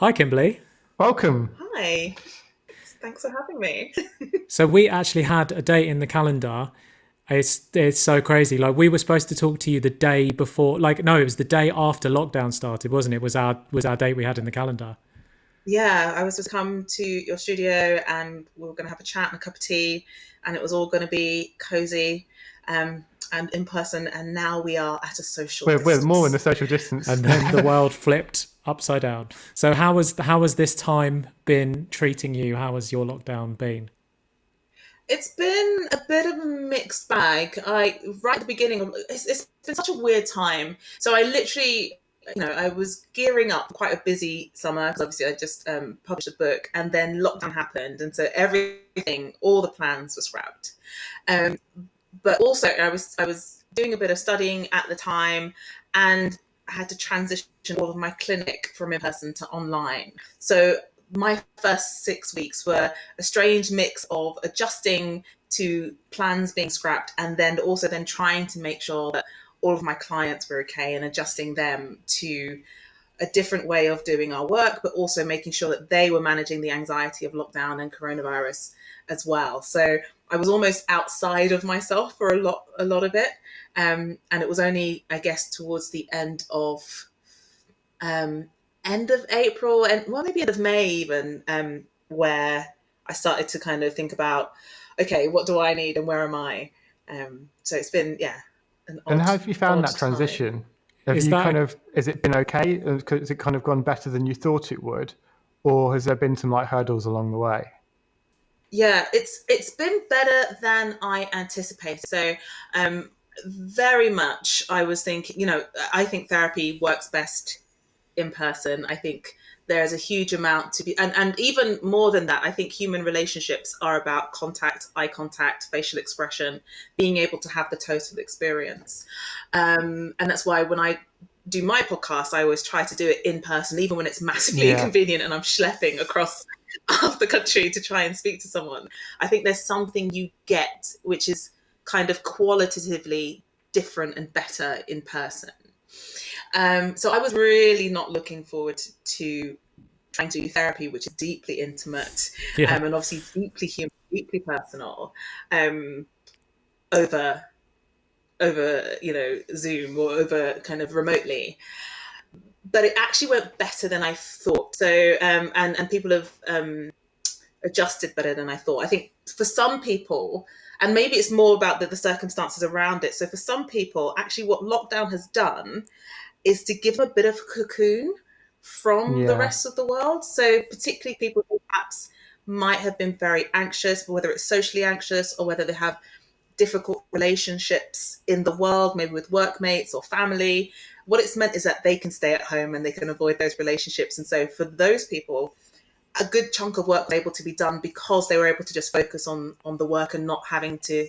Hi, Kimberley. Welcome. Hi, thanks for having me. So we actually had a date in the calendar. It's so crazy. Like we were supposed to talk to you the day before. Like no, it was the day after lockdown started, wasn't it? Was our date we had in the calendar. Yeah, I was to come to your studio and we were going to have a chat and a cup of tea, and it was all going to be cozy and in person. And now we are at a social We're more in the distance. social distance And then the then. world flipped upside down. So how has this time been treating you? How has your lockdown been? It's been a bit of a mixed bag. I right at the beginning of it's been such a weird time. So I literally, I was gearing up for quite a busy summer because obviously I just published a book, and then lockdown happened, and so everything, all the plans were scrapped. Um, but also I was doing a bit of studying at the time, and I had to transition all of my clinic from in person to online. So my first 6 weeks were a strange mix of adjusting to plans being scrapped, and then also then trying to make sure that all of my clients were okay and adjusting them to a different way of doing our work, but also making sure that they were managing the anxiety of lockdown and coronavirus as well. So I was almost outside of myself for a lot of it. And it was only, I guess, towards the um, end of April, and well, maybe end of May even, where I started to kind of think about, okay, what do I need and where am I? So it's been, yeah, an And odd, how have you found odd that time. transition? Have Is you that has it been okay? Has it kind of gone better than you thought it would? Or has there been some like hurdles along the way? Yeah, it's been better than I anticipated. So, very much, I was thinking, I think therapy works best in person. I think there's a huge amount to be, and even more than that, I think human relationships are about contact, eye contact, facial expression, being able to have the total experience. And that's why when I do my podcast, I always try to do it in person, even when it's massively Yeah. inconvenient and I'm schlepping across half the country to try and speak to someone. I think there's something you get which is kind of qualitatively different and better in person. So I was really not looking forward to trying to do therapy, which is deeply intimate, yeah? and obviously deeply human, deeply personal, um, over Zoom or over kind of remotely. But it actually went better than I thought. So and people have adjusted better than I thought. I think for some people, and maybe it's more about the circumstances around it. So for some people, actually, what lockdown has done is to give a bit of a cocoon from the Yeah. rest of the world. So particularly people who perhaps might have been very anxious, whether it's socially anxious or whether they have difficult relationships in the world, maybe with workmates or family. What it's meant is that they can stay at home and they can avoid those relationships. And so for those people, a good chunk of work was able to be done because they were able to just focus on the work and not having to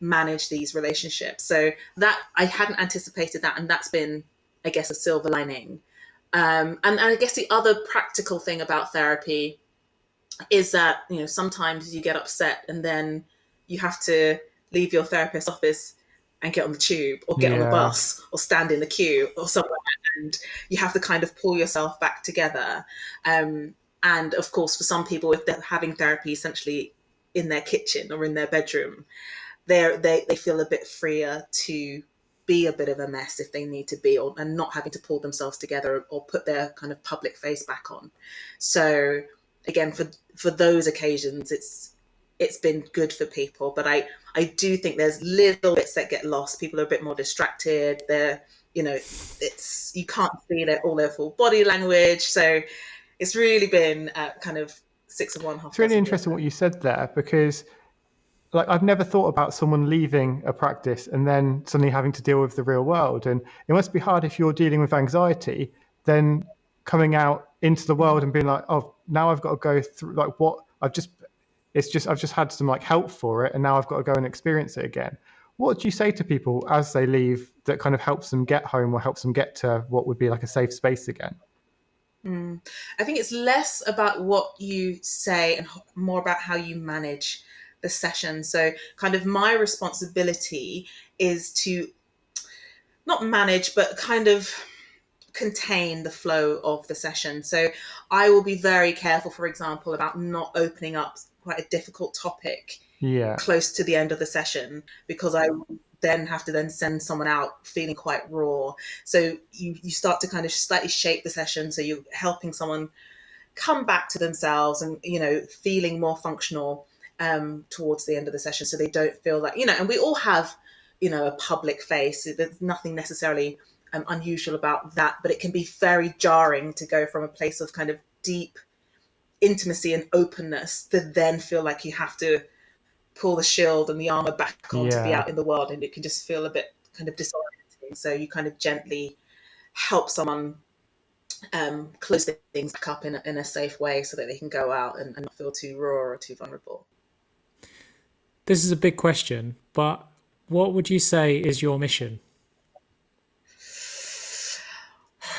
manage these relationships. So that I hadn't anticipated that, and that's been, I guess, a silver lining. And I guess the other practical thing about therapy is that sometimes you get upset and then you have to leave your therapist's office and get on the tube or get on the Yeah. bus or stand in the queue or somewhere, and you have to kind of pull yourself back together. And of course, for some people, if they're having therapy essentially in their kitchen or in their bedroom, they feel a bit freer to be a bit of a mess if they need to be, and not having to pull themselves together or put their kind of public face back on. So again, for those occasions, it's been good for people. But I do think there's little bits that get lost. People are a bit more distracted. They're it's you can't see all their full body language. So it's really been kind of six of one, half It's really dozen of the interesting other. what you said there because like I've never thought about someone leaving a practice and then suddenly having to deal with the real world. And it must be hard if you're dealing with anxiety, then coming out into the world and being like, oh, now I've got to go through like what I've just had some like help for it, and now I've got to go and experience it again. What do you say to people as they leave that kind of helps them get home or helps them get to what would be like a safe space again? I think it's less about what you say and more about how you manage the session. So, kind of my responsibility is to not manage, but kind of contain the flow of the session. So I will be very careful, for example, about not opening up quite a difficult topic Yeah. close to the end of the session, because I then have to then send someone out feeling quite raw. So you start to kind of slightly shape the session, so you're helping someone come back to themselves and, feeling more functional towards the end of the session, so they don't feel like, and we all have, a public face. There's nothing necessarily unusual about that, but it can be very jarring to go from a place of kind of deep intimacy and openness to then feel like you have to pull the shield and the armor back on to be Yeah. out in the world, and it can just feel a bit kind of disorienting. So you kind of gently help someone close things back up in a safe way, so that they can go out and not feel too raw or too vulnerable. This is a big question, but what would you say is your mission?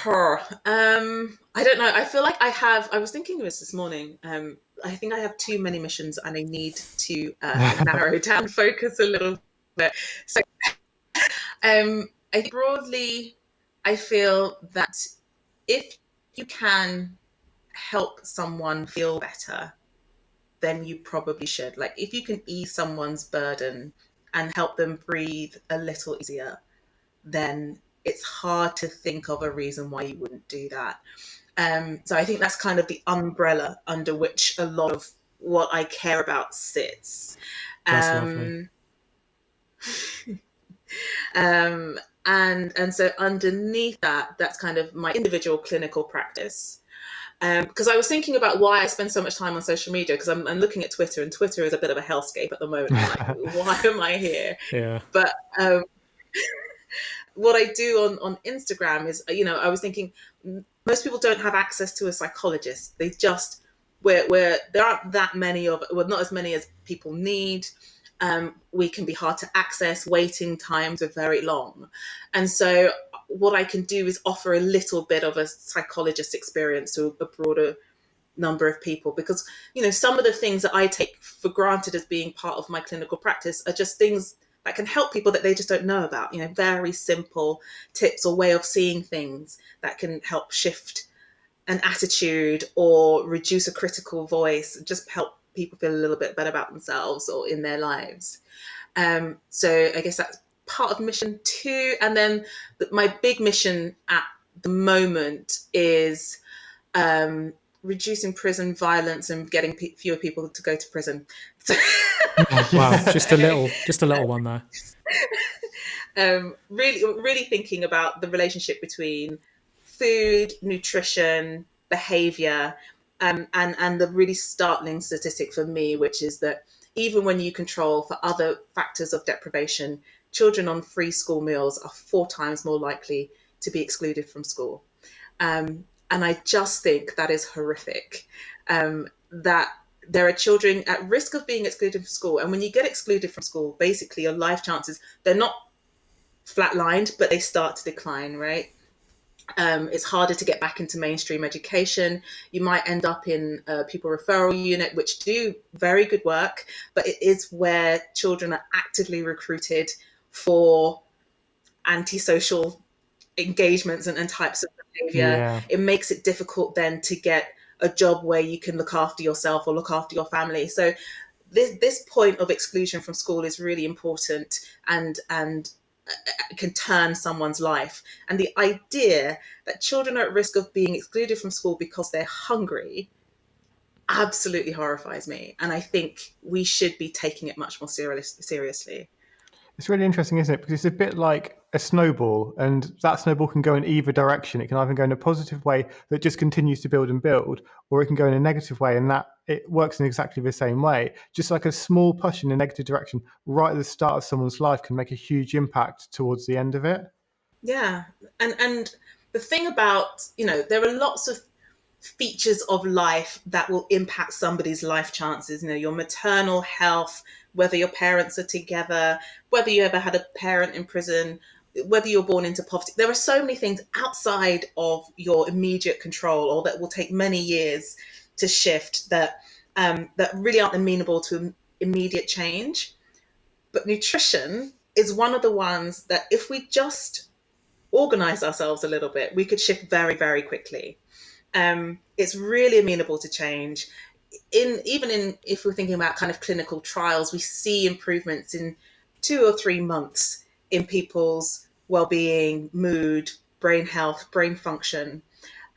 I don't know. I feel like I was thinking of this morning. I think I have too many missions, and I need to narrow down focus a little bit. So, I think broadly, I feel that if you can help someone feel better, then you probably should. Like, if you can ease someone's burden and help them breathe a little easier, then it's hard to think of a reason why you wouldn't do that. So I think that's kind of the umbrella under which a lot of what I care about sits. That's lovely. And so underneath that, that's kind of my individual clinical practice. Because I was thinking about why I spend so much time on social media, because I'm looking at Twitter, and Twitter is a bit of a hellscape at the moment. I'm like, why am I here? Yeah. But what I do on Instagram is, I was thinking, most people don't have access to a psychologist. They just, where there aren't that many not as many as people need. We can be hard to access. Waiting times are very long. And so what I can do is offer a little bit of a psychologist experience to a broader number of people, because, some of the things that I take for granted as being part of my clinical practice are just things that can help people that they just don't know about, very simple tips or way of seeing things that can help shift an attitude or reduce a critical voice, just help people feel a little bit better about themselves or in their lives. So I guess that's part of mission 2. And then my big mission at the moment is reducing prison violence and getting fewer people to go to prison. So Wow, just a little one there. Really thinking about the relationship between food, nutrition, behavior, and the really startling statistic for me, which is that even when you control for other factors of deprivation, children on free school meals are 4 times more likely to be excluded from school. And I just think that is horrific, that there are children at risk of being excluded from school. And when you get excluded from school, basically your life chances, they're not flatlined, but they start to decline, right? It's harder to get back into mainstream education. You might end up in a pupil referral unit, which do very good work, but it is where children are actively recruited for antisocial engagements and types of behavior. Yeah. It makes it difficult then to get a job where you can look after yourself or look after your family. So this point of exclusion from school is really important and can turn someone's life. And the idea that children are at risk of being excluded from school because they're hungry absolutely horrifies me. And I think we should be taking it much more seriously. It's really interesting, isn't it? Because it's a bit like a snowball, and that snowball can go in either direction. It can either go in a positive way that just continues to build and build, or it can go in a negative way, and that it works in exactly the same way. Just like a small push in a negative direction right at the start of someone's life can make a huge impact towards the end of it. Yeah. And the thing about, there are lots of features of life that will impact somebody's life chances. Your maternal health, whether your parents are together, whether you ever had a parent in prison, whether you're born into poverty. There are so many things outside of your immediate control, or that will take many years to shift, that really aren't amenable to immediate change. But nutrition is one of the ones that if we just organize ourselves a little bit, we could shift very, very quickly. It's really amenable to change. If we're thinking about kind of clinical trials, we see improvements in 2 or 3 months in people's well-being, mood, brain health, brain function.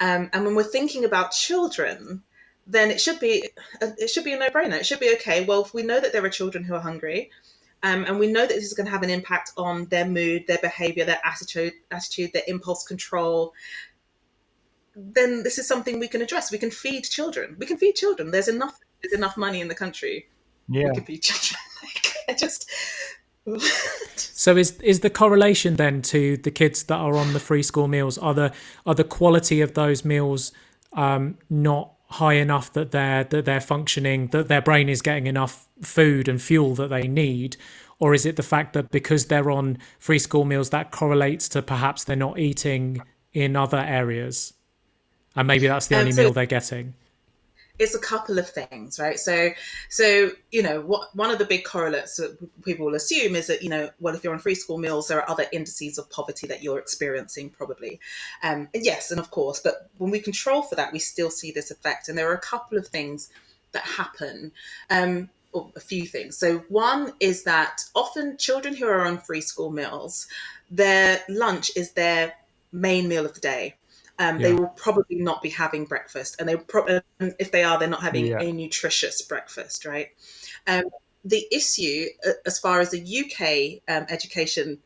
And when we're thinking about children, then it should be a no-brainer. It should be okay. Well, if we know that there are children who are hungry, and we know that this is going to have an impact on their mood, their behavior, their attitude, their impulse control, then this is something we can address. We can feed children. There's enough money in the country. Yeah. We can feed children. I just. So is the correlation then to the kids that are on the free school meals, are the quality of those meals not high enough that they're functioning, that their brain is getting enough food and fuel that they need? Or is it the fact that because they're on free school meals, that correlates to perhaps they're not eating in other areas, and maybe that's the only meal they're getting? It's a couple of things, right? So one of the big correlates that people will assume is that, well, if you're on free school meals, there are other indices of poverty that you're experiencing probably. And yes, and of course, but when we control for that, we still see this effect. And there are a couple of things that happen, or a few things. So one is that often children who are on free school meals, their lunch is their main meal of the day. They will probably not be having breakfast, and if they are, they're not having a nutritious breakfast, right? The issue, as far as the UK education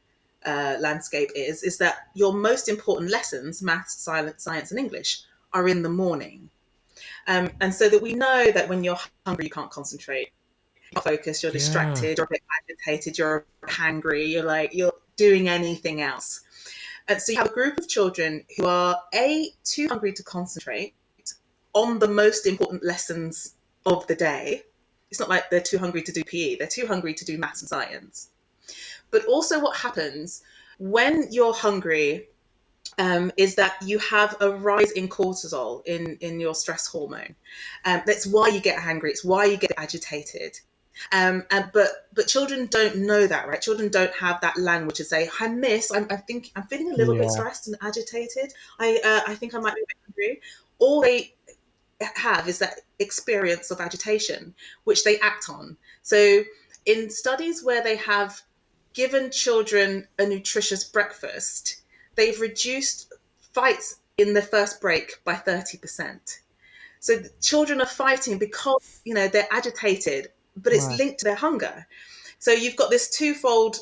landscape is that your most important lessons, maths, science, and English, are in the morning. And so that we know that when you're hungry, you can't concentrate, you're focused, you're distracted, you're a bit agitated, you're hangry, you're doing anything else. And so you have a group of children who are too hungry to concentrate on the most important lessons of the day. It's not like they're too hungry to do PE, they're too hungry to do maths and science. But also what happens when you're hungry is that you have a rise in cortisol in your stress hormone. That's why you get hangry, it's why you get agitated. But children don't know that, right? Children don't have that language to say, "Hi, miss, I'm feeling a little bit stressed and agitated. I think I might be a bit hungry." All they have is that experience of agitation, which they act on. So in studies where they have given children a nutritious breakfast, they've reduced fights in the first break by 30%. So children are fighting because they're agitated, but it's linked to their hunger. So you've got this twofold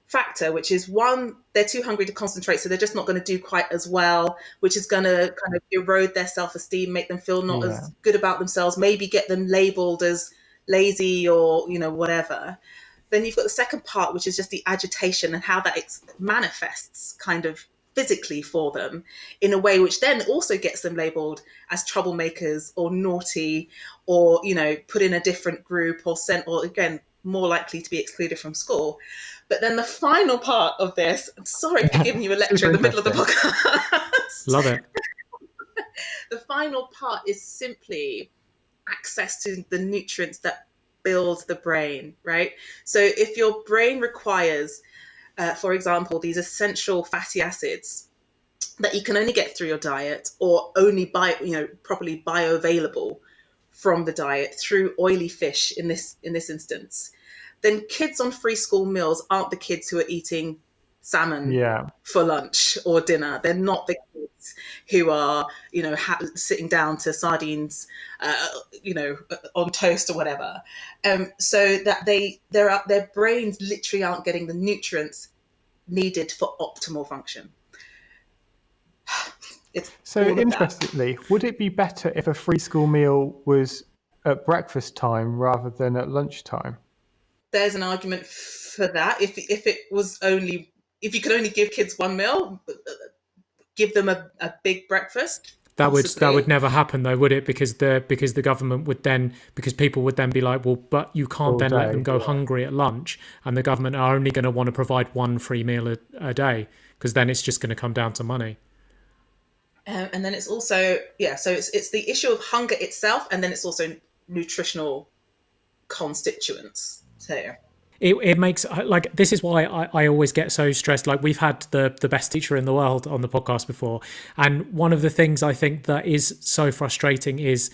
factor, which is one, they're too hungry to concentrate, so they're just not going to do quite as well, which is going to kind of erode their self-esteem, make them feel not as good about themselves, maybe get them labeled as lazy or whatever. Then you've got the second part, which is just the agitation and how that manifests kind of physically for them in a way which then also gets them labeled as troublemakers or naughty or put in a different group or sent, or again more likely to be excluded from school. But then the final part of this, I'm sorry for giving you a lecture in the middle of the podcast. Love it. The final part is simply access to the nutrients that build the brain, right? So if your brain requires for example, these essential fatty acids that you can only get through your diet or only properly bioavailable from the diet through oily fish in this instance, then kids on free school meals aren't the kids who are eating salmon for lunch or dinner. They're not the kids who are, sitting down to sardines, on toast or whatever. So that their brains literally aren't getting the nutrients needed for optimal function. So interestingly, would it be better if a free school meal was at breakfast time rather than at lunchtime? There's an argument for that. If you could only give kids one meal, give them a big breakfast. That would never happen though, would it? Because the government would then, because people would then be like, well, but you can't then let them go hungry at lunch, and the government are only going to want to provide one free meal a day, because then it's just going to come down to money. And then it's also so it's the issue of hunger itself, and then it's also nutritional constituents. So it makes, like, this is why I always get so stressed. Like, we've had the best teacher in the world on the podcast before, and one of the things I think that is so frustrating is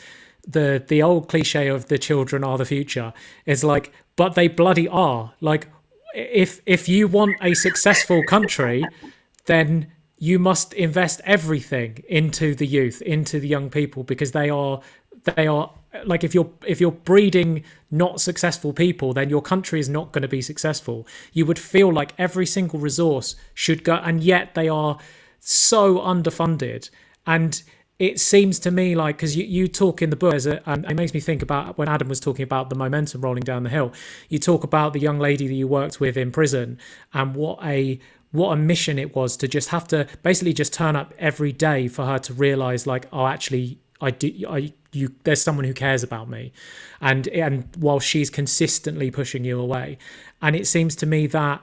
the old cliche of the children are the future. Is like, but they bloody are. Like, if you want a successful country, then you must invest everything into the youth, into the young people, because they are like, if you're breeding not successful people, then your country is not going to be successful. You would feel like every single resource should go, and yet they are so underfunded. And it seems to me like, because you talk in the book, and it makes me think about when Adam was talking about the momentum rolling down the hill. You talk about the young lady that you worked with in prison, and what a mission it was to just have to basically just turn up every day for her to realize, like, oh, actually, there's someone who cares about me, and while she's consistently pushing you away. And it seems to me that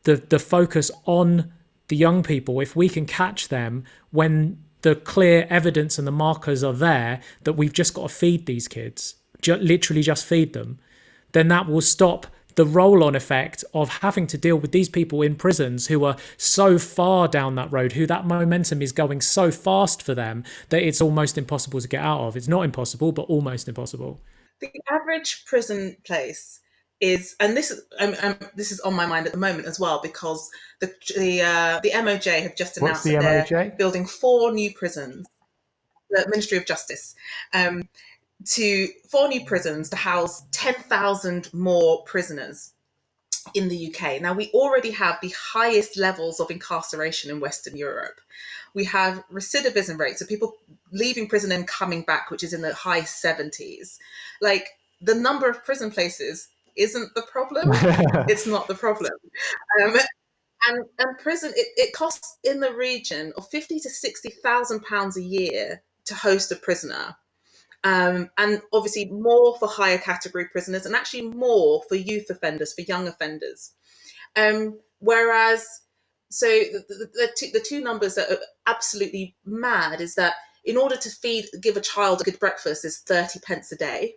the focus on the young people, if we can catch them when the clear evidence and the markers are there that we've just got to feed these kids, literally just feed them, then that will stop the roll-on effect of having to deal with these people in prisons who are so far down that road, who that momentum is going so fast for them that it's almost impossible to get out of. It's not impossible, but almost impossible. The average prison place is, and this is on my mind at the moment as well, because the MOJ have just announced that they're building 4 new prisons, the Ministry of Justice, to 4 new prisons to house 10,000 more prisoners in the UK. Now, we already have the highest levels of incarceration in Western Europe. We have recidivism rates of people leaving prison and coming back, which is in the high 70s. Like, the number of prison places isn't the problem. It's not the problem. And prison, it costs in the region of £50,000 to £60,000 a year to host a prisoner. And obviously more for higher category prisoners, and actually more for youth offenders, for young offenders. Whereas, so the two numbers that are absolutely mad is that in order to give a child a good breakfast is 30 pence a day.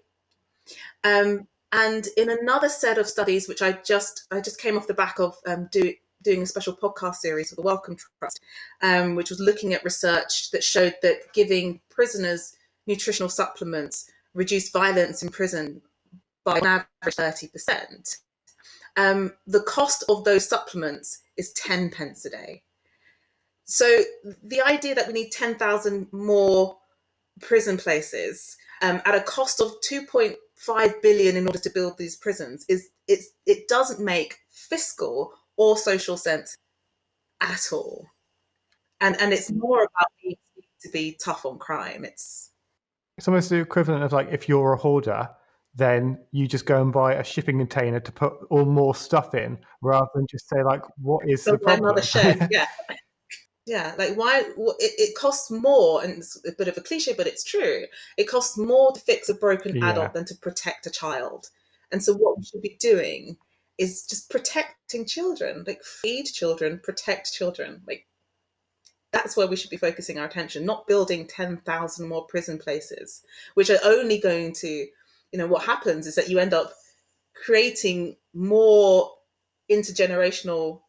And in another set of studies, which I just came off the back of doing a special podcast series for the Wellcome Trust, which was looking at research that showed that giving prisoners nutritional supplements reduced violence in prison by on average 30%. The cost of those supplements is 10 pence a day. So the idea that we need 10,000 more prison places at a cost of 2.5 billion in order to build these prisons it doesn't make fiscal or social sense at all. And it's more about needing to be tough on crime. It's almost the equivalent of, like, if you're a hoarder, then you just go and buy a shipping container to put all more stuff in, rather than just say, like, what is the problem? Another shed, yeah. Yeah, like, why it costs more, and it's a bit of a cliche, but it's true. It costs more to fix a broken adult than to protect a child. And so what we should be doing is just protecting children, like, feed children, protect children. Like, that's where we should be focusing our attention, not building 10,000 more prison places, which are only going to, what happens is that you end up creating more intergenerational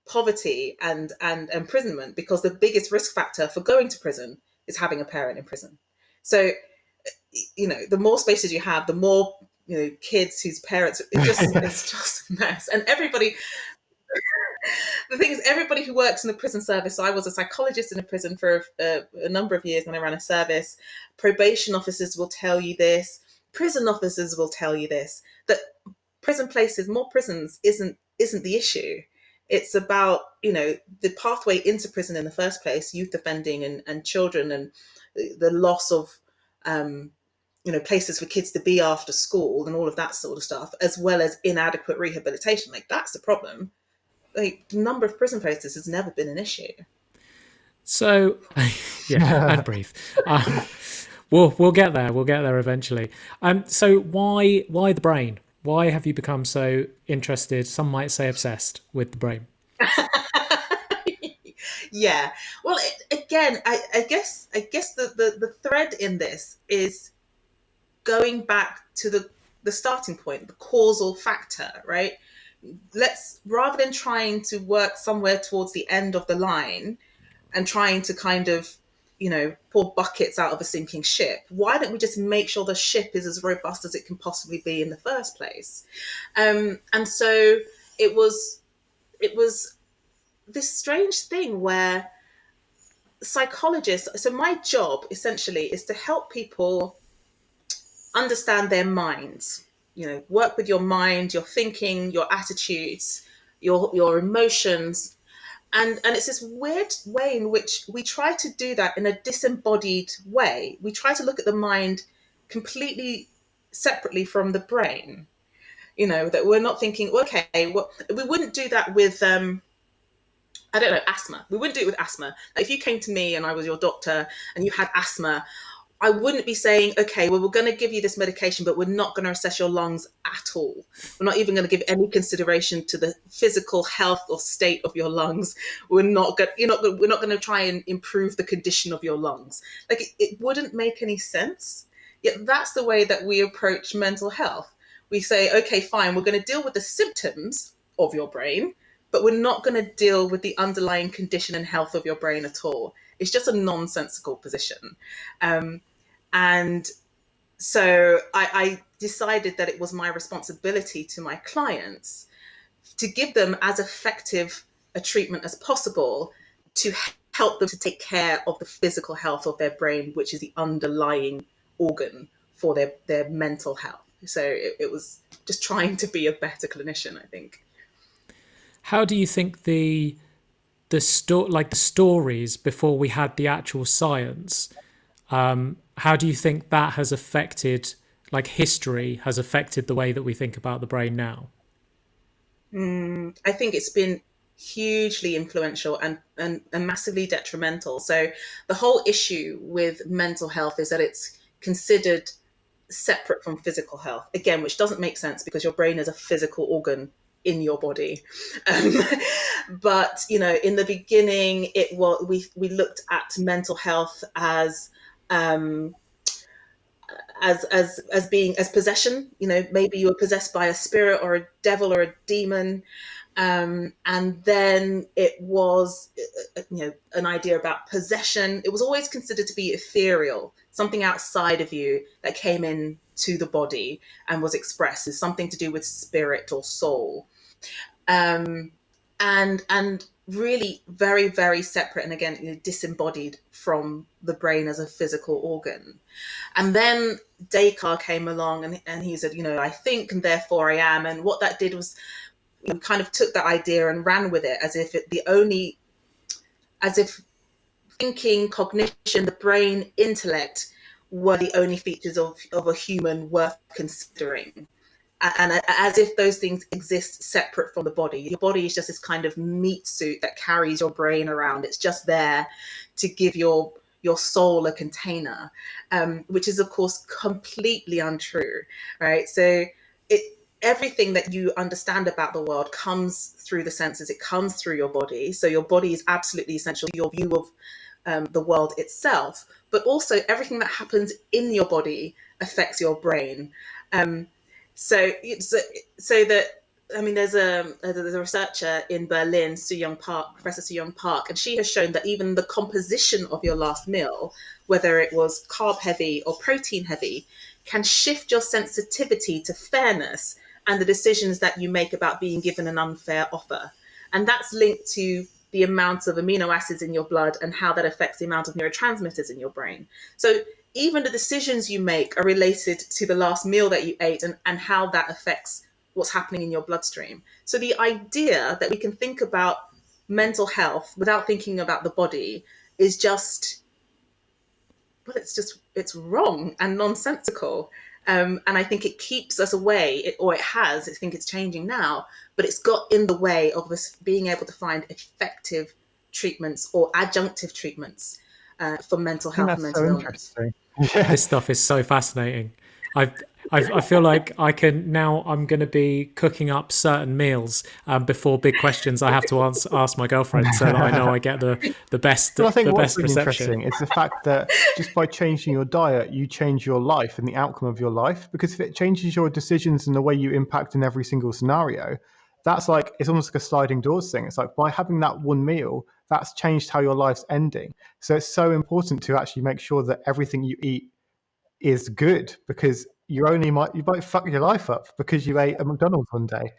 poverty and imprisonment, because the biggest risk factor for going to prison is having a parent in prison. So, the more spaces you have, the more, kids whose parents, it's just a mess. And everybody, the thing is, everybody who works in the prison service, so I was a psychologist in a prison for a number of years when I ran a service. Probation officers will tell you this. Prison officers will tell you this, that prison places, more prisons isn't the issue. It's about, the pathway into prison in the first place, youth offending and children, and the loss of, places for kids to be after school and all of that sort of stuff, as well as inadequate rehabilitation. Like, that's the problem. Like, the number of prison places has never been an issue. So, yeah, and brief. We'll get there. We'll get there eventually. So why the brain? Why have you become so interested, some might say obsessed, with the brain? Yeah. Well, again, I guess the thread in this is going back to the starting point, the causal factor, right? let's, rather than trying to work somewhere towards the end of the line and trying to kind of, pour buckets out of a sinking ship, why don't we just make sure the ship is as robust as it can possibly be in the first place? And so it was this strange thing where psychologists, so my job essentially is to help people understand their minds, work with your mind, your thinking, your attitudes, your emotions. And it's this weird way in which we try to do that in a disembodied way. We try to look at the mind completely separately from the brain, that we're not thinking, okay, well, we wouldn't do that with I don't know, asthma. We wouldn't do it with asthma. Like if you came to me and I was your doctor and you had asthma, I wouldn't be saying, okay, well, we're going to give you this medication, but we're not going to assess your lungs at all. We're not even going to give any consideration to the physical health or state of your lungs. We're not going to try and improve the condition of your lungs. Like it wouldn't make any sense. Yet that's the way that we approach mental health. We say, okay, fine, we're going to deal with the symptoms of your brain, but we're not going to deal with the underlying condition and health of your brain at all. It's just a nonsensical position. And so I decided that it was my responsibility to my clients to give them as effective a treatment as possible to help them to take care of the physical health of their brain, which is the underlying organ for their mental health. So it was just trying to be a better clinician, I think. How do you think the stories before we had the actual science, how do you think that has affected, like history has affected the way that we think about the brain now? I think it's been hugely influential and massively detrimental. So the whole issue with mental health is that it's considered separate from physical health, again, which doesn't make sense because your brain is a physical organ in your body. But in the beginning, we looked at mental health as being as possession. Maybe you were possessed by a spirit or a devil or a demon. And then it was, an idea about possession. It was always considered to be ethereal, something outside of you that came in to the body and was expressed as something to do with spirit or soul. And really very, very separate. And again, disembodied from the brain as a physical organ. And then Descartes came along and he said, I think and therefore I am. And what that did was kind of took that idea and ran with it as if thinking, cognition, the brain, intellect were the only features of a human worth considering. And as if those things exist separate from the body. Your body is just this kind of meat suit that carries your brain around. It's just there to give your soul a container, which is, of course, completely untrue, right? So everything that you understand about the world comes through the senses. It comes through your body. So your body is absolutely essential to your view of the world itself, but also everything that happens in your body affects your brain. So that, there's a researcher in Berlin, Professor Soo-Young Park, and she has shown that even the composition of your last meal, whether it was carb heavy or protein heavy, can shift your sensitivity to fairness and the decisions that you make about being given an unfair offer. And that's linked to the amount of amino acids in your blood and how that affects the amount of neurotransmitters in your brain. So even the decisions you make are related to the last meal that you ate and how that affects what's happening in your bloodstream. So the idea that we can think about mental health without thinking about the body is just, well, it's wrong and nonsensical. And I think it keeps us away, I think it's changing now, but it's got in the way of us being able to find effective treatments or adjunctive treatments for mental health and mental illness. Yeah. This stuff is so fascinating. I feel like I'm going to be cooking up certain meals before big questions I have to ask my girlfriend, so that I know I get the best. Well, I think the what's best really reception. interesting is the fact that just by changing your diet, you change your life and the outcome of your life. Because if it changes your decisions and the way you impact in every single scenario, that's like, it's almost like a sliding doors thing. It's like, by having that one meal, that's changed how your life's ending. So it's so important to actually make sure that everything you eat is good, because you might fuck your life up because you ate a McDonald's one day.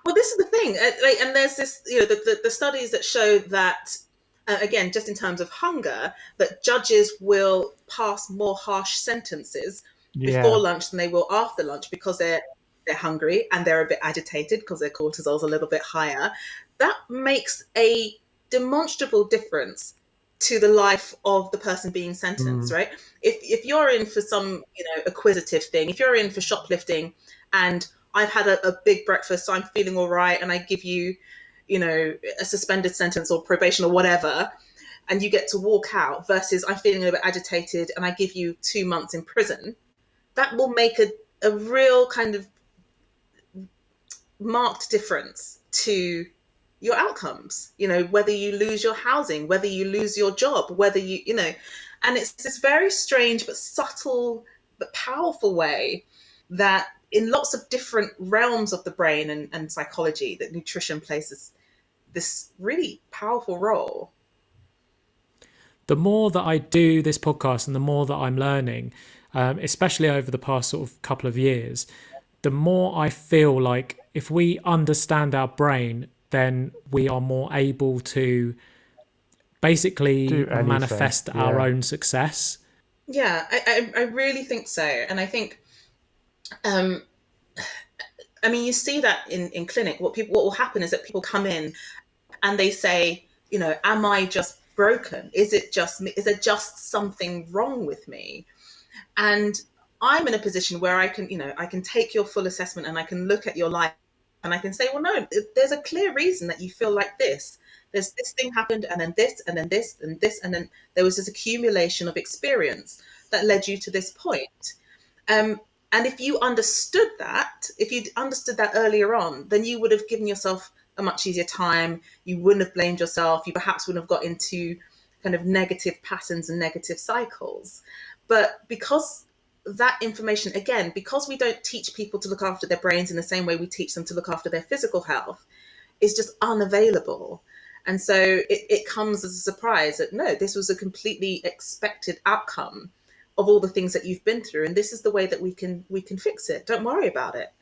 Well, this is the thing, and there's this, the studies that show that, again, just in terms of hunger, that judges will pass more harsh sentences before Yeah. lunch than they will after lunch, because they're hungry and they're a bit agitated because their cortisol's a little bit higher. That makes a demonstrable difference to the life of the person being sentenced, right? If you're in for some, acquisitive thing, if you're in for shoplifting and I've had a big breakfast, so I'm feeling all right, and I give you, a suspended sentence or probation or whatever, and you get to walk out, versus I'm feeling a bit agitated and I give you 2 months in prison, that will make a real kind of marked difference to your outcomes, whether you lose your housing, whether you lose your job, whether and it's this very strange but subtle but powerful way that in lots of different realms of the brain and psychology, that nutrition plays this really powerful role. The more that I do this podcast and the more that I'm learning, especially over the past sort of couple of years, the more I feel like if we understand our brain, then we are more able to basically manifest our own success. Yeah, I really think so. And I think, you see that in clinic. What will happen is that people come in and they say, am I just broken? Is it just me? Is there just something wrong with me? And I'm in a position where I can take your full assessment and I can look at your life and I can say, well, no, there's a clear reason that you feel like this. There's this thing happened, and then this, and then this, and this, and then there was this accumulation of experience that led you to this point. And if you understood that, earlier on, then you would have given yourself a much easier time. You wouldn't have blamed yourself. You perhaps wouldn't have got into kind of negative patterns and negative cycles. But because that information, again, because we don't teach people to look after their brains in the same way we teach them to look after their physical health, is just unavailable. And so it comes as a surprise that, no, this was a completely expected outcome of all the things that you've been through. And this is the way that we can fix it. Don't worry about it.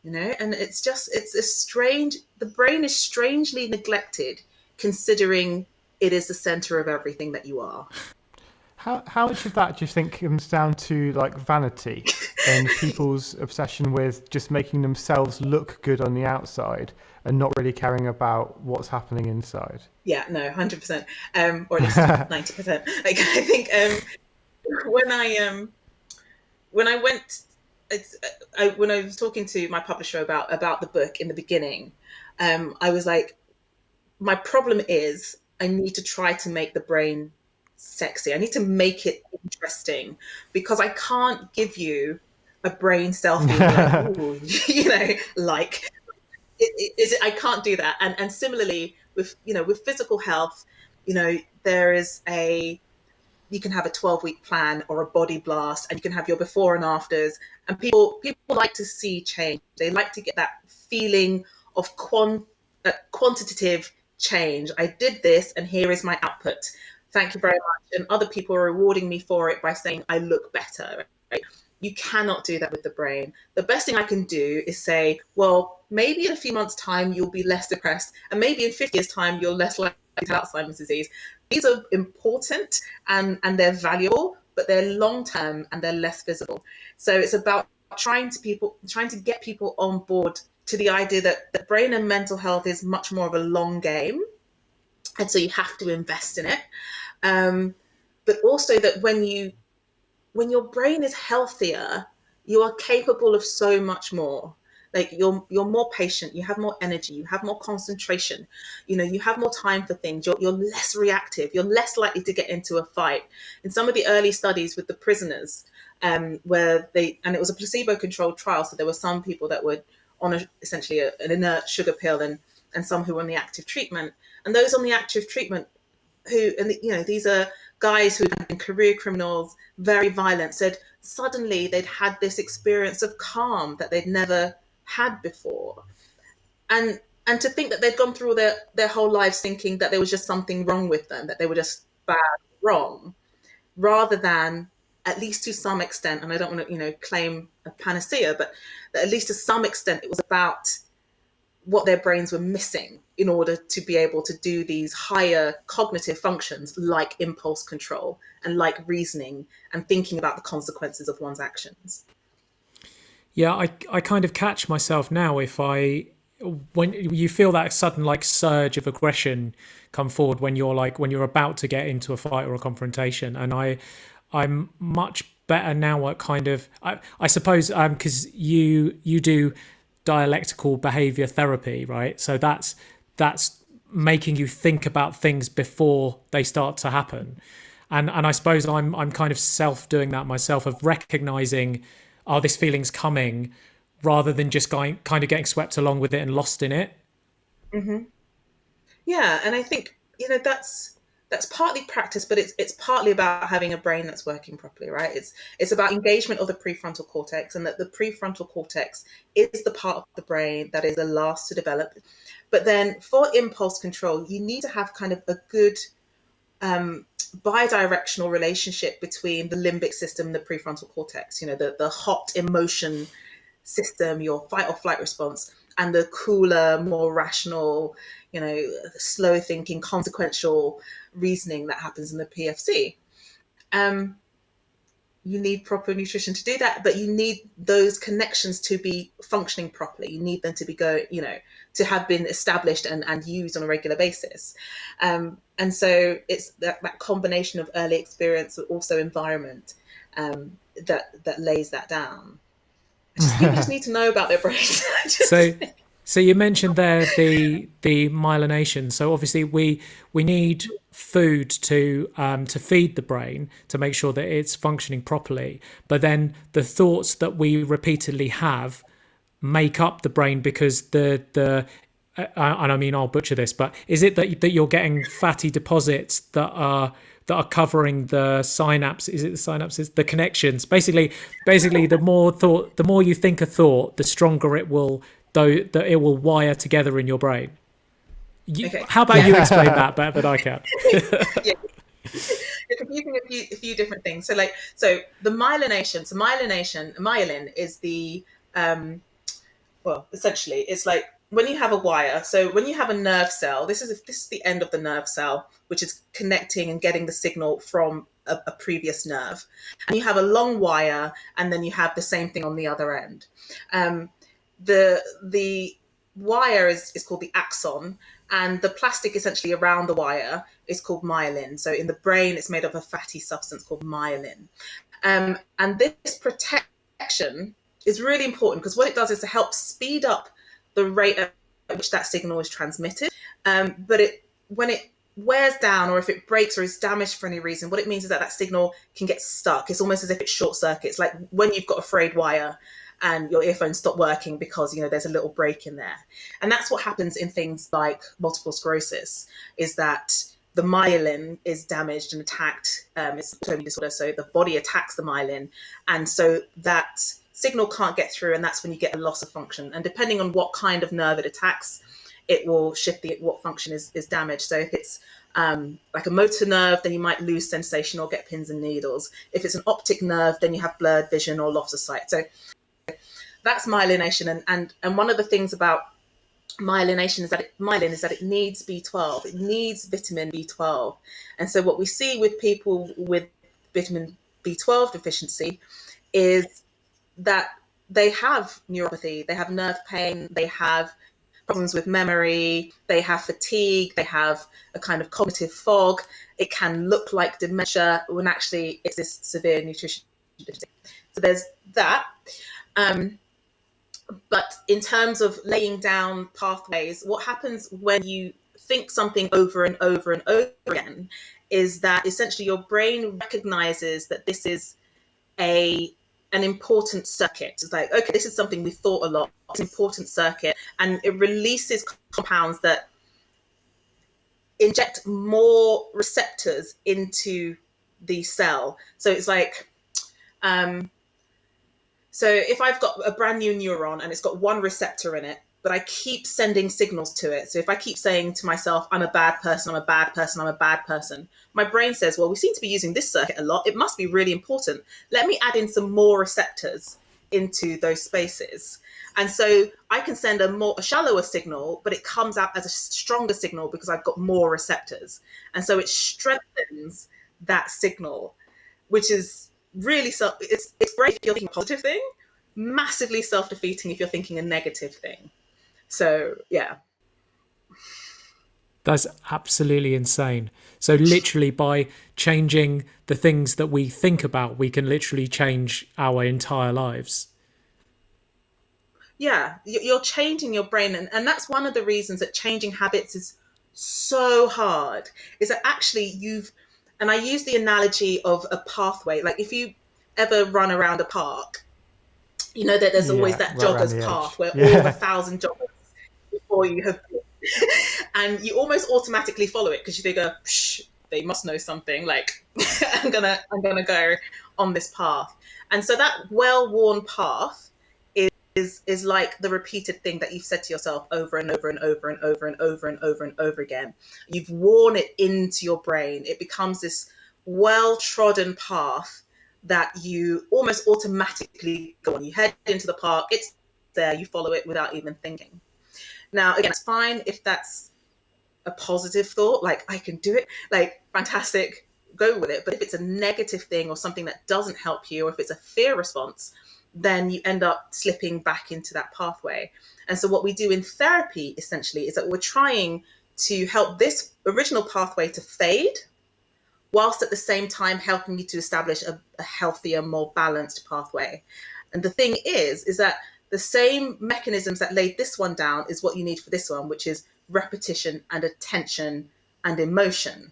And it's a strange, the brain is strangely neglected, considering it is the center of everything that you are. How much of that do you think comes down to like vanity and people's obsession with just making themselves look good on the outside and not really caring about what's happening inside? Yeah, no, 100%, or at least 90%. Like, I think when I was talking to my publisher about the book in the beginning, I was like, my problem is I need to try to make the brain sexy. I need to make it interesting, because I can't give you a brain selfie like, ooh, like I can't do that. And similarly with physical health, there is you can have a 12-week plan or a body blast, and you can have your before and afters. And people like to see change. They like to get that feeling of quantitative change. I did this, and here is my output. Thank you very much. And other people are rewarding me for it by saying I look better. Right? You cannot do that with the brain. The best thing I can do is say, well, maybe in a few months' time you'll be less depressed, and maybe in 50 years' time you're less likely to have Alzheimer's disease. These are important and they're valuable, but they're long-term and they're less visible. So it's about trying to get people on board to the idea that the brain and mental health is much more of a long game. And so you have to invest in it. But also that when your brain is healthier, you are capable of so much more. Like you're more patient, you have more energy, you have more concentration, you have more time for things, you're less reactive, you're less likely to get into a fight. In some of the early studies with the prisoners, and it was a placebo-controlled trial, so there were some people that were on essentially an inert sugar pill and some who were on the active treatment. And those on the active treatment these are guys who had been career criminals, very violent, said suddenly they'd had this experience of calm that they'd never had before. And to think that they'd gone through their whole lives thinking that there was just something wrong with them, that they were just bad, wrong, rather than, at least to some extent, and I don't want to, claim a panacea, but at least to some extent it was about what their brains were missing in order to be able to do these higher cognitive functions like impulse control and like reasoning and thinking about the consequences of one's actions. Yeah, I kind of catch myself now when you feel that sudden like surge of aggression come forward when you're about to get into a fight or a confrontation, and I'm much better now at kind of I suppose because you do dialectical behavior therapy, right? So that's making you think about things before they start to happen, and I suppose I'm kind of self doing that myself, of recognizing, oh, this feeling's coming, rather than just kind of getting swept along with it and lost in it. Mm-hmm. Yeah, and I think that's partly practice, but it's partly about having a brain that's working properly, right? It's about engagement of the prefrontal cortex, and that the prefrontal cortex is the part of the brain that is the last to develop. But then for impulse control, you need to have kind of a good bidirectional relationship between the limbic system and the prefrontal cortex, the hot emotion system, your fight or flight response, and the cooler, more rational, slow thinking, consequential reasoning that happens in the PFC. You need proper nutrition to do that, but you need those connections to be functioning properly. You need them to be to have been established and used on a regular basis. And so it's that combination of early experience, but also environment, that lays that down. People just need to know about their brains. So you mentioned there the myelination. So obviously we need food to feed the brain to make sure that it's functioning properly. But then the thoughts that we repeatedly have make up the brain, because and I mean, I'll butcher this, but is it that you're getting fatty deposits that are covering the synapse? Is it the synapses, the connections? Basically, the more you think a thought, the stronger it will wire together in your brain. Okay. How about you explain that better than I can? Yeah. You're confusing a few different things. So the myelination. So myelin is the essentially it's like when you have a wire. So when you have a nerve cell, this is the end of the nerve cell, which is connecting and getting the signal from a previous nerve, and you have a long wire, and then you have the same thing on the other end. The wire is called the axon, and the plastic essentially around the wire is called myelin. So in the brain, it's made of a fatty substance called myelin. And this protection is really important, because what it does is to help speed up the rate at which that signal is transmitted. But when it wears down, or if it breaks or is damaged for any reason, what it means is that signal can get stuck. It's almost as if it short circuits, like when you've got a frayed wire and your earphones stop working because there's a little break in there. And that's what happens in things like multiple sclerosis, is that the myelin is damaged and attacked. It's an autoimmune disorder, so the body attacks the myelin, and so that signal can't get through, and that's when you get a loss of function. And depending on what kind of nerve it attacks, it will shift what function is damaged. So if it's like a motor nerve, then you might lose sensation or get pins and needles. If it's an optic nerve, then you have blurred vision or loss of sight. So that's myelination. And one of the things about myelination is that it needs B12. It needs vitamin B12. And so what we see with people with vitamin B12 deficiency is that they have neuropathy, they have nerve pain, they have problems with memory, they have fatigue, they have a kind of cognitive fog. It can look like dementia when actually it's this severe nutrition deficiency. So there's that. But in terms of laying down pathways, what happens when you think something over and over and over again is that essentially your brain recognizes that this is an important circuit. It's like, okay, this is something we thought a lot, it's an important circuit, and it releases compounds that inject more receptors into the cell. So it's like, So if I've got a brand new neuron and it's got one receptor in it, but I keep sending signals to it. So if I keep saying to myself, I'm a bad person, I'm a bad person, I'm a bad person, my brain says, well, we seem to be using this circuit a lot. It must be really important. Let me add in some more receptors into those spaces. And so I can send a shallower signal, but it comes out as a stronger signal because I've got more receptors. And so it strengthens that signal, which is really, it's great if you're thinking a positive thing, massively self-defeating if you're thinking a negative thing. So, yeah. That's absolutely insane. So literally by changing the things that we think about, we can literally change our entire lives. Yeah, you're changing your brain. And that's one of the reasons that changing habits is so hard, is that actually and I use the analogy of a pathway. Like if you ever run around a park, you know that there's always Yeah, that right around jogger's the path edge. where Yeah. all the 1,000 joggers before you have and you almost automatically follow it because you figure, they must know something, like I'm gonna go on this path. And so that well-worn path is like the repeated thing that you've said to yourself over and over and over and over and over and over and over again. You've worn it into your brain. It becomes this well-trodden path that you almost automatically go on. You head into the park, it's there, you follow it without even thinking. Now, again, it's fine if that's a positive thought, like I can do it, like fantastic, go with it. But if it's a negative thing or something that doesn't help you, or if it's a fear response, then you end up slipping back into that pathway. And so what we do in therapy essentially is that we're trying to help this original pathway to fade, whilst at the same time helping you to establish a healthier, more balanced pathway. And the thing is that the same mechanisms that laid this one down is what you need for this one, which is repetition and attention and emotion.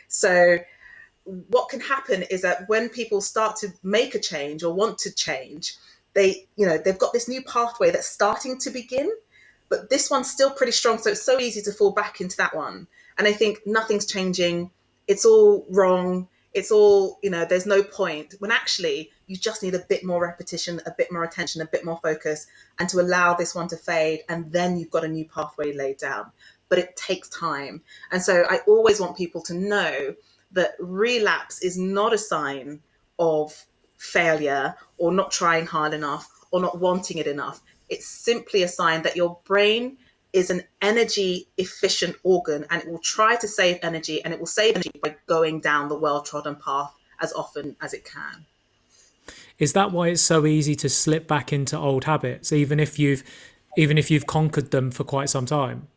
So what can happen is that when people start to make a change or want to change, they've got this new pathway that's starting to begin, but this one's still pretty strong. So it's so easy to fall back into that one. And I think nothing's changing. It's all wrong. It's all, there's no point, when actually you just need a bit more repetition, a bit more attention, a bit more focus, and to allow this one to fade. And then you've got a new pathway laid down. But it takes time. And so I always want people to know that relapse is not a sign of failure or not trying hard enough or not wanting it enough. It's simply a sign that your brain is an energy efficient organ, and it will try to save energy, and it will save energy by going down the well-trodden path as often as it can. Is that why it's so easy to slip back into old habits, even if you've conquered them for quite some time?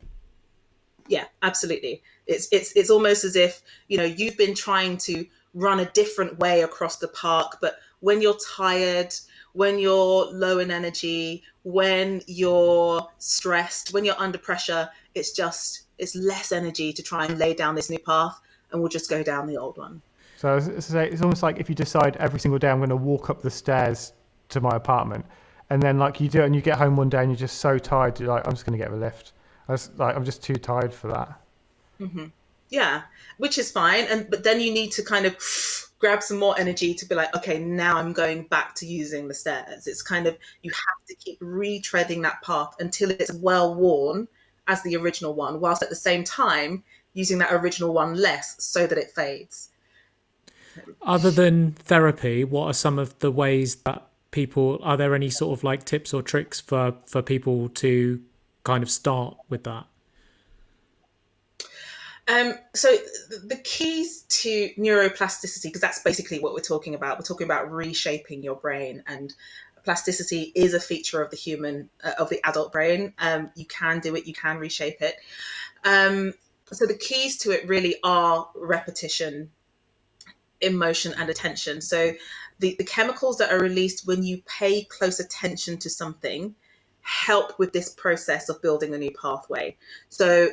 Yeah, absolutely. It's almost as if, you've been trying to run a different way across the park, but when you're tired, when you're low in energy, when you're stressed, when you're under pressure, it's less energy to try and lay down this new path, and we'll just go down the old one. So it's almost like if you decide every single day I'm going to walk up the stairs to my apartment, and then like you do it and you get home one day and you're just so tired, you're like, I'm just going to get a lift. I'm just too tired for that. Mm-hmm. Yeah, which is fine. But then you need to kind of grab some more energy to be like, okay, now I'm going back to using the stairs. It's kind of, you have to keep retreading that path until it's well worn as the original one, whilst at the same time using that original one less so that it fades. Other than therapy, what are some of the ways that are there any sort of like tips or tricks for people to kind of start with that? So the keys to neuroplasticity, because that's basically what we're talking about. We're talking about reshaping your brain, and plasticity is a feature of of the adult brain. You can do it, you can reshape it. So the keys to it really are repetition, emotion, and attention. So the chemicals that are released when you pay close attention to something help with this process of building a new pathway. So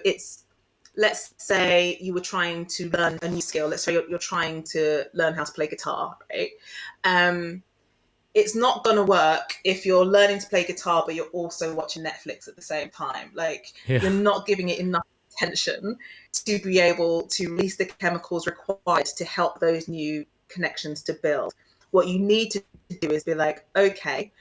let's say you were trying to learn a new skill. Let's say you're trying to learn how to play guitar, right? It's not going to work if you're learning to play guitar, but you're also watching Netflix at the same time. You're not giving it enough attention to be able to release the chemicals required to help those new connections to build. What you need to do is be like, okay,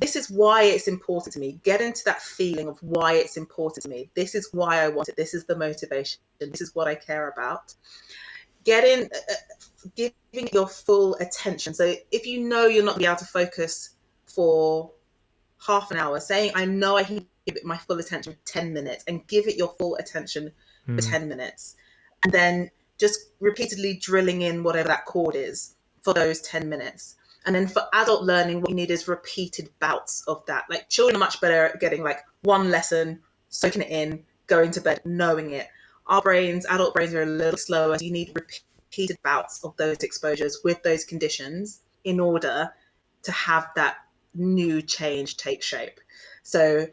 this is why it's important to me. Get into that feeling of why it's important to me. This is why I want it. This is the motivation. This is what I care about. Get in, giving it your full attention. So if you know you're not going to be able to focus for half an hour, saying, I know I can give it my full attention for 10 minutes, and give it your full attention for 10 minutes. And then just repeatedly drilling in whatever that chord is for those 10 minutes. And then for adult learning, what you need is repeated bouts of that. Like, children are much better at getting like one lesson, soaking it in, going to bed, knowing it. Our brains, adult brains, are a little slower. So you need repeated bouts of those exposures with those conditions in order to have that new change take shape. So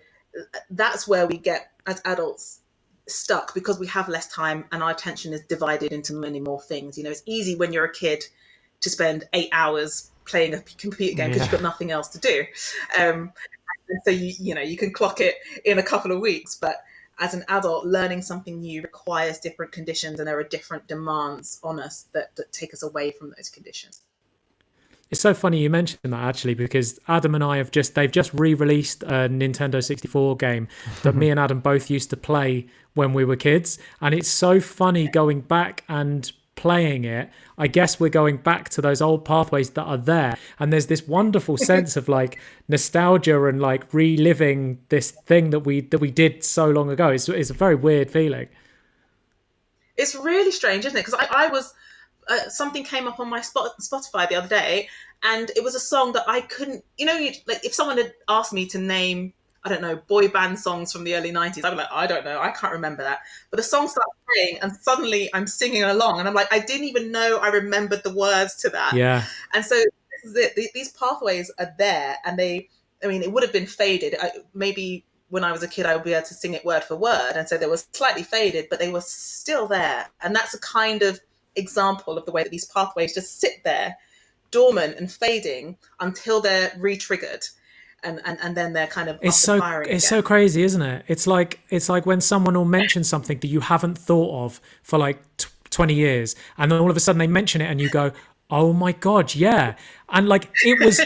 that's where we get, as adults, stuck, because we have less time and our attention is divided into many more things. You know, it's easy when you're a kid to spend 8 hours playing a computer game because you've got nothing else to do. And so you can clock it in a couple of weeks, but as an adult, learning something new requires different conditions, and there are different demands on us that take us away from those conditions. It's so funny you mentioned that, actually, because Adam and I they've just re-released a Nintendo 64 game that me and Adam both used to play when we were kids. And it's so funny going back and playing it. I guess we're going back to those old pathways that are there. And there's this wonderful sense of like nostalgia and like reliving this thing that we did so long ago. It's a very weird feeling. It's really strange, isn't it? Because I was... something came up on my Spotify the other day, and it was a song that I couldn't, like if someone had asked me to name, I don't know, boy band songs from the early 90s, I'd be like, I don't know, I can't remember that. But the song starts playing and suddenly I'm singing along, and I'm like, I didn't even know I remembered the words to that. Yeah. And so this is it. These pathways are there, and it would have been faded. Maybe when I was a kid, I would be able to sing it word for word. And so they were slightly faded, but they were still there. And that's a kind of example of the way that these pathways just sit there dormant and fading until they're re-triggered, and then they're kind of firing it's again. so crazy, isn't it? It's like when someone will mention something that you haven't thought of for like 20 years, and then all of a sudden they mention it and you go, oh my god, yeah. And like it was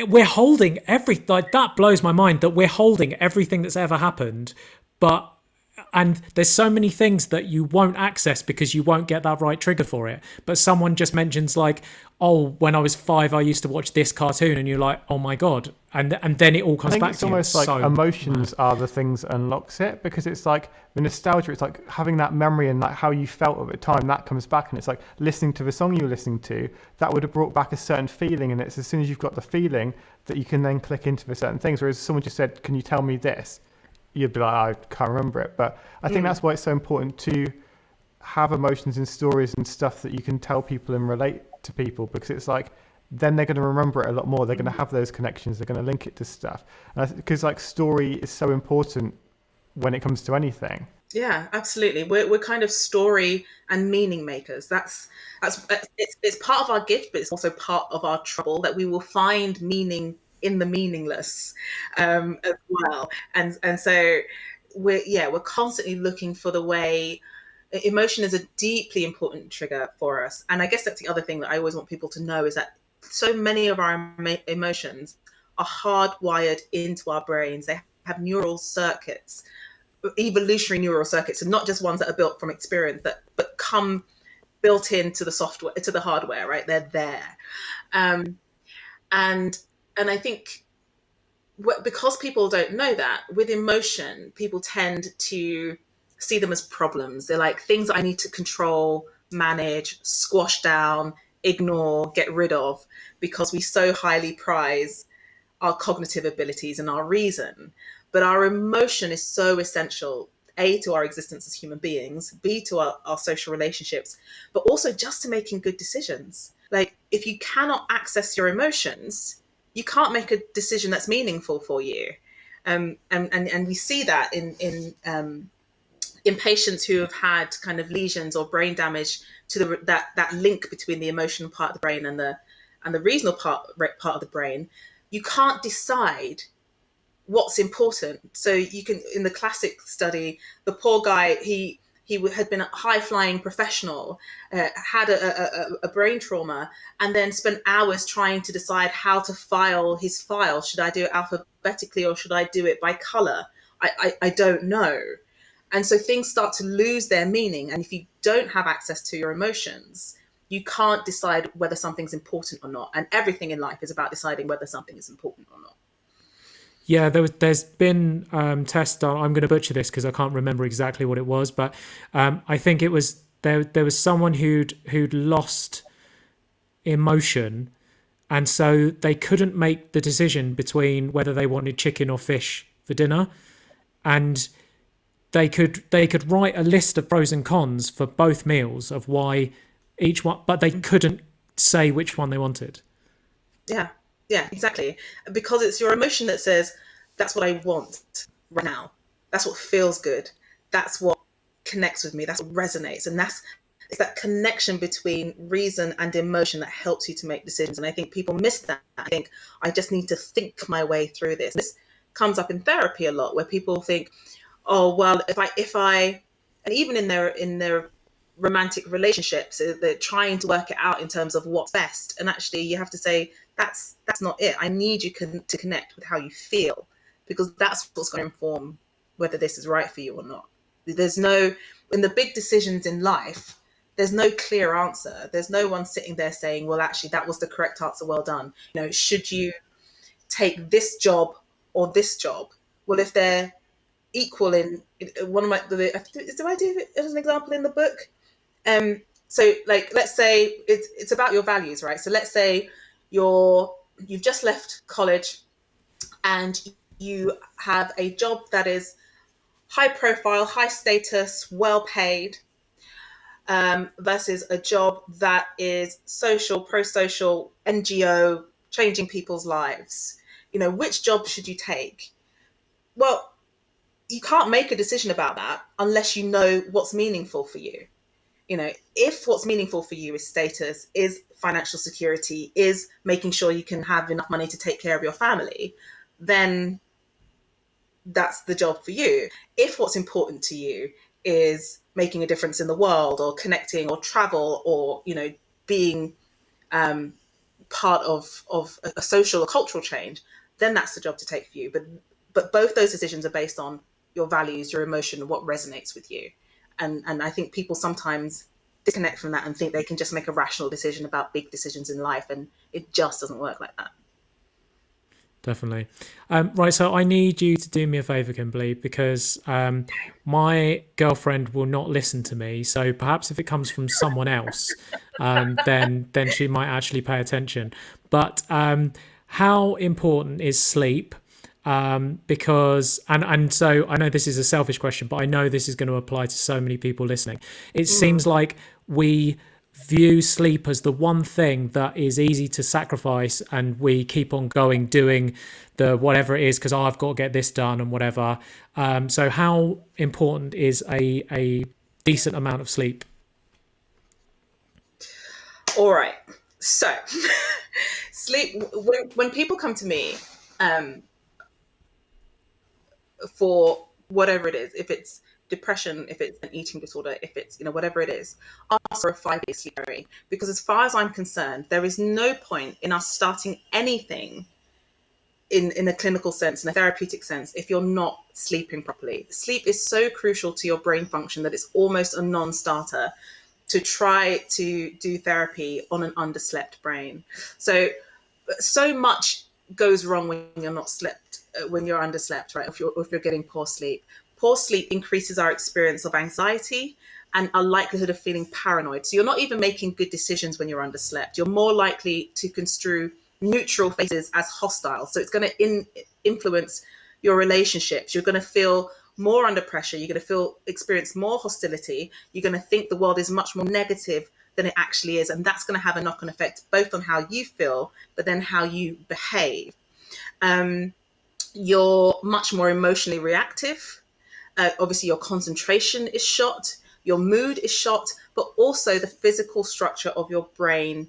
we're holding like that blows my mind that we're holding everything that's ever happened, and there's so many things that you won't access because you won't get that right trigger for it. But someone just mentions like, oh, when I was 5, I used to watch this cartoon, and you're like, oh my God. And then it all comes back to you. It's almost like emotions are the things that unlocks it, because it's like the nostalgia, it's like having that memory and like how you felt at the time, that comes back, and it's like listening to the song you were listening to, that would have brought back a certain feeling, and it's as soon as you've got the feeling that you can then click into the certain things. Whereas if someone just said, can you tell me this? You'd be like, I can't remember it. But I think that's why it's so important to have emotions and stories and stuff that you can tell people and relate to people, because it's like, then they're going to remember it a lot more. They're going to have those connections. They're going to link it to stuff. Because like story is so important when it comes to anything. Yeah, absolutely. We're kind of story and meaning makers. It's part of our gift, but it's also part of our trouble, that we will find meaning in the meaningless as well. And so we're constantly looking for the way. Emotion is a deeply important trigger for us. And I guess that's the other thing that I always want people to know, is that so many of our emotions are hardwired into our brains. They have neural circuits, evolutionary neural circuits, and not just ones that are built from experience, but come built into the software, to the hardware, right? They're there. And I think because people don't know that, with emotion, people tend to see them as problems. They're like things that I need to control, manage, squash down, ignore, get rid of, because we so highly prize our cognitive abilities and our reason. But our emotion is so essential, A, to our existence as human beings, B, to our social relationships, but also just to making good decisions. Like, if you cannot access your emotions, you can't make a decision that's meaningful for you. And we see that in patients who have had kind of lesions or brain damage to that link between the emotional part of the brain and the reasonable part of the brain. You can't decide what's important. So you can, in the classic study, the poor guy, he had been a high-flying professional, had a brain trauma, and then spent hours trying to decide how to file his file. Should I do it alphabetically or should I do it by color? I don't know. And so things start to lose their meaning. And if you don't have access to your emotions, you can't decide whether something's important or not. And everything in life is about deciding whether something is important or not. Yeah, there's been tests done. I'm going to butcher this because I can't remember exactly what it was, but I think it was there was someone who'd lost emotion, and so they couldn't make the decision between whether they wanted chicken or fish for dinner, and they could write a list of pros and cons for both meals of why each one, but they couldn't say which one they wanted. Yeah, exactly. Because it's your emotion that says, that's what I want right now. That's what feels good. That's what connects with me. That's what resonates. And it's that connection between reason and emotion that helps you to make decisions. And I think people miss that. I think I just need to think my way through this. This comes up in therapy a lot, where people think, oh, well, if I, and even in their romantic relationships, they're trying to work it out in terms of what's best. And actually you have to say, that's not it. I need you to connect with how you feel, because that's what's going to inform whether this is right for you or not. There's no, in the big decisions in life, there's no clear answer. There's no one sitting there saying, well, actually, that was the correct answer. Well done. Should you take this job or this job? Well, if they're equal in one of my, do I do it as an example in the book? So like, let's say it's about your values, right? So let's say you've just left college and you have a job that is high profile, high status, well paid, versus a job that is social, pro-social, NGO, changing people's lives. Which job should you take? Well, you can't make a decision about that unless you know what's meaningful for you. If what's meaningful for you is status, is financial security, is making sure you can have enough money to take care of your family, then that's the job for you. If what's important to you is making a difference in the world, or connecting, or travel, or being part of a social or cultural change, then that's the job to take for you. But both those decisions are based on your values, your emotion, and what resonates with you. And I think people sometimes disconnect from that and think they can just make a rational decision about big decisions in life, and it just doesn't work like that. Definitely. Right, so I need you to do me a favour, Kimberley, because my girlfriend will not listen to me. So perhaps if it comes from someone else, then she might actually pay attention. But how important is sleep? Because and so I know this is a selfish question, but I know this is going to apply to so many people listening. It seems like we view sleep as the one thing that is easy to sacrifice, and we keep on going doing the whatever it is because I've got to get this done and whatever. So how important is a decent amount of sleep? All right, so sleep, when people come to me for whatever it is, if it's depression, if it's an eating disorder, if it's whatever it is, ask for a 5-day sleep diary. Because as far as I'm concerned, there is no point in us starting anything in a clinical sense, in a therapeutic sense, if you're not sleeping properly. Sleep is so crucial to your brain function that it's almost a non-starter to try to do therapy on an underslept brain. So much goes wrong when you're not slept, when you're underslept, right? If you're getting poor sleep. Poor sleep increases our experience of anxiety and our likelihood of feeling paranoid. So you're not even making good decisions when you're underslept. You're more likely to construe neutral faces as hostile. So it's going to influence your relationships. You're going to feel more under pressure. You're going to experience more hostility. You're going to think the world is much more negative than it actually is. And that's going to have a knock-on effect both on how you feel, but then how you behave. You're much more emotionally reactive. Obviously, your concentration is shot, your mood is shot, but also the physical structure of your brain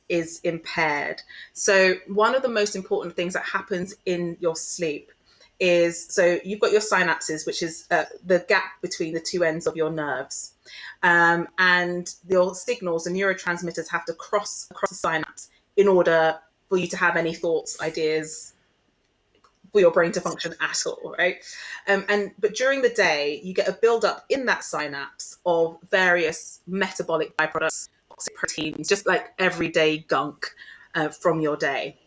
is impaired. So one of the most important things that happens in your sleep is, so you've got your synapses, which is the gap between the two ends of your nerves. And your signals and neurotransmitters have to cross across the synapse in order for you to have any thoughts, ideas, for your brain to function at all, right? But during the day, you get a buildup in that synapse of various metabolic byproducts, toxic proteins, just like everyday gunk from your day.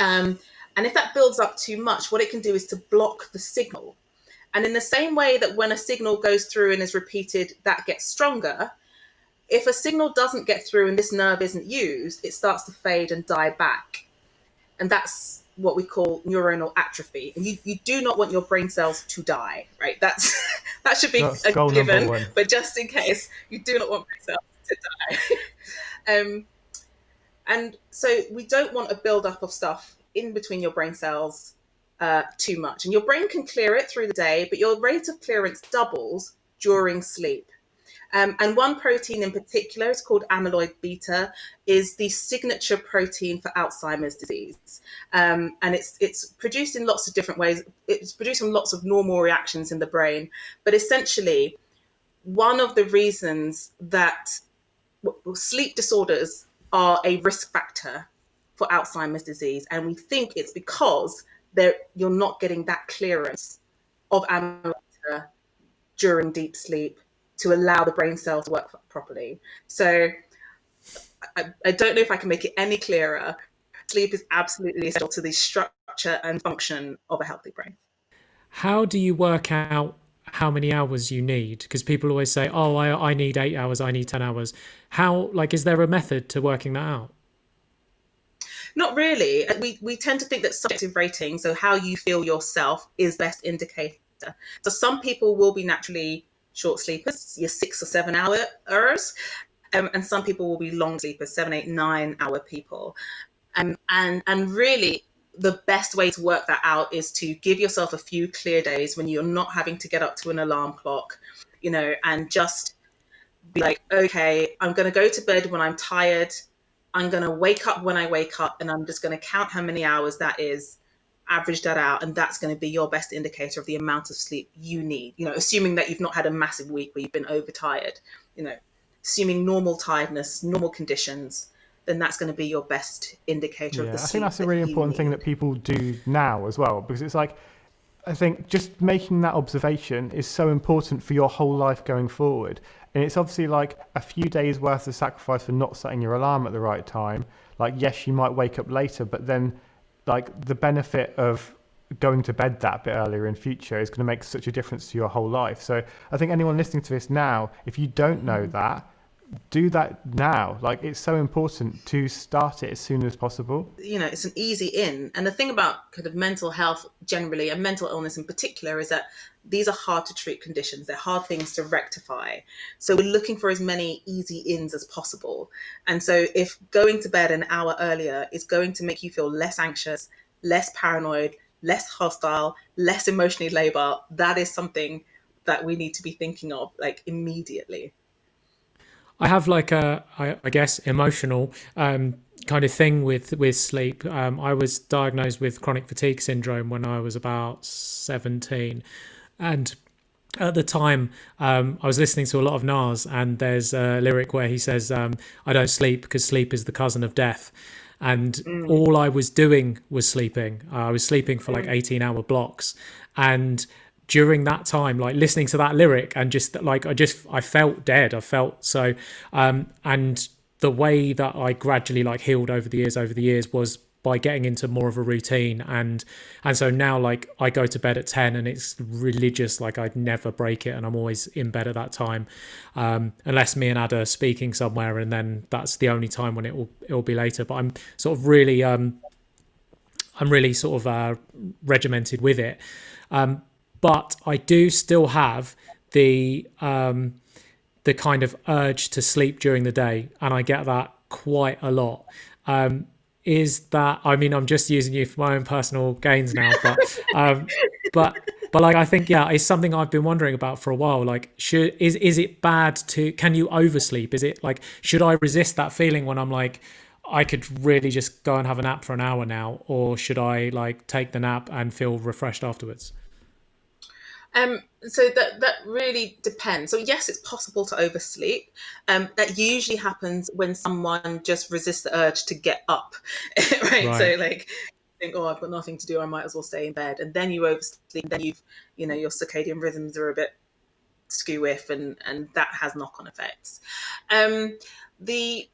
And if that builds up too much, what it can do is to block the signal. And in the same way that when a signal goes through and is repeated, that gets stronger. If a signal doesn't get through and this nerve isn't used, it starts to fade and die back. And that's what we call neuronal atrophy. And you do not want your brain cells to die, right? That should be a given. But just in case, you do not want brain cells to die. And so we don't want a buildup of stuff in between your brain cells too much. And your brain can clear it through the day, but your rate of clearance doubles during sleep. And one protein in particular is called amyloid beta, is the signature protein for Alzheimer's disease. And it's produced in lots of different ways. It's produced from lots of normal reactions in the brain. But essentially, one of the reasons that sleep disorders are a risk factor for Alzheimer's disease, and we think it's because you're not getting that clearance of amyloid beta during deep sleep to allow the brain cells to work properly. So I don't know if I can make it any clearer. Sleep is absolutely essential to the structure and function of a healthy brain. How do you work out how many hours you need? Because people always say, oh, I need 8 hours, I need 10 hours. How, is there a method to working that out? Not really. We tend to think that subjective rating, so how you feel yourself, is best indicator. So some people will be naturally short sleepers, your 6 or 7 hours, and some people will be long sleepers, 7, 8, 9 hour people. And really, the best way to work that out is to give yourself a few clear days when you're not having to get up to an alarm clock, and just be like, okay, I'm going to go to bed when I'm tired. I'm going to wake up when I wake up, and I'm just going to count how many hours that is, average that out, and that's going to be your best indicator of the amount of sleep you need, assuming that you've not had a massive week where you've been overtired, assuming normal tiredness, normal conditions, then that's going to be your best indicator of the sleep. I think that's a really important thing that people do now as well, because it's like, I think just making that observation is so important for your whole life going forward. And it's obviously like a few days worth of sacrifice for not setting your alarm at the right time. Like, yes, you might wake up later, but then the benefit of going to bed that bit earlier in future is going to make such a difference to your whole life. So I think anyone listening to this now, if you don't know that, do that now. It's so important to start it as soon as possible. It's an easy in. And the thing about kind of mental health generally, and mental illness in particular, is that these are hard to treat conditions. They're hard things to rectify. So we're looking for as many easy ins as possible. And so if going to bed an hour earlier is going to make you feel less anxious, less paranoid, less hostile, less emotionally labile, that is something that we need to be thinking of immediately. I have I guess, emotional kind of thing with sleep. I was diagnosed with chronic fatigue syndrome when I was about 17. And at the time, I was listening to a lot of Nas, and there's a lyric where he says, I don't sleep because sleep is the cousin of death. And all I was doing was sleeping. I was sleeping for 18-hour blocks. And during that time, listening to that lyric and I felt dead. I felt so, and the way that I gradually healed over the years was by getting into more of a routine. And so now I go to bed at 10 and it's religious. I'd never break it. And I'm always in bed at that time, unless me and Ada are speaking somewhere. And then that's the only time when it will be later. But I'm sort of really, regimented with it. But I do still have the kind of urge to sleep during the day, and I get that quite a lot. Is that, I'm just using you for my own personal gains now, but I think, it's something I've been wondering about for a while. Is it bad can you oversleep? Is it should I resist that feeling when I'm I could really just go and have a nap for an hour now, or should I like take the nap and feel refreshed afterwards? So that really depends. So yes, it's possible to oversleep. That usually happens when someone just resists the urge to get up, right? Right. So like think, oh, I've got nothing to do, I might as well stay in bed, and then you oversleep. Then your circadian rhythms are a bit skew-if, and that has knock-on effects. The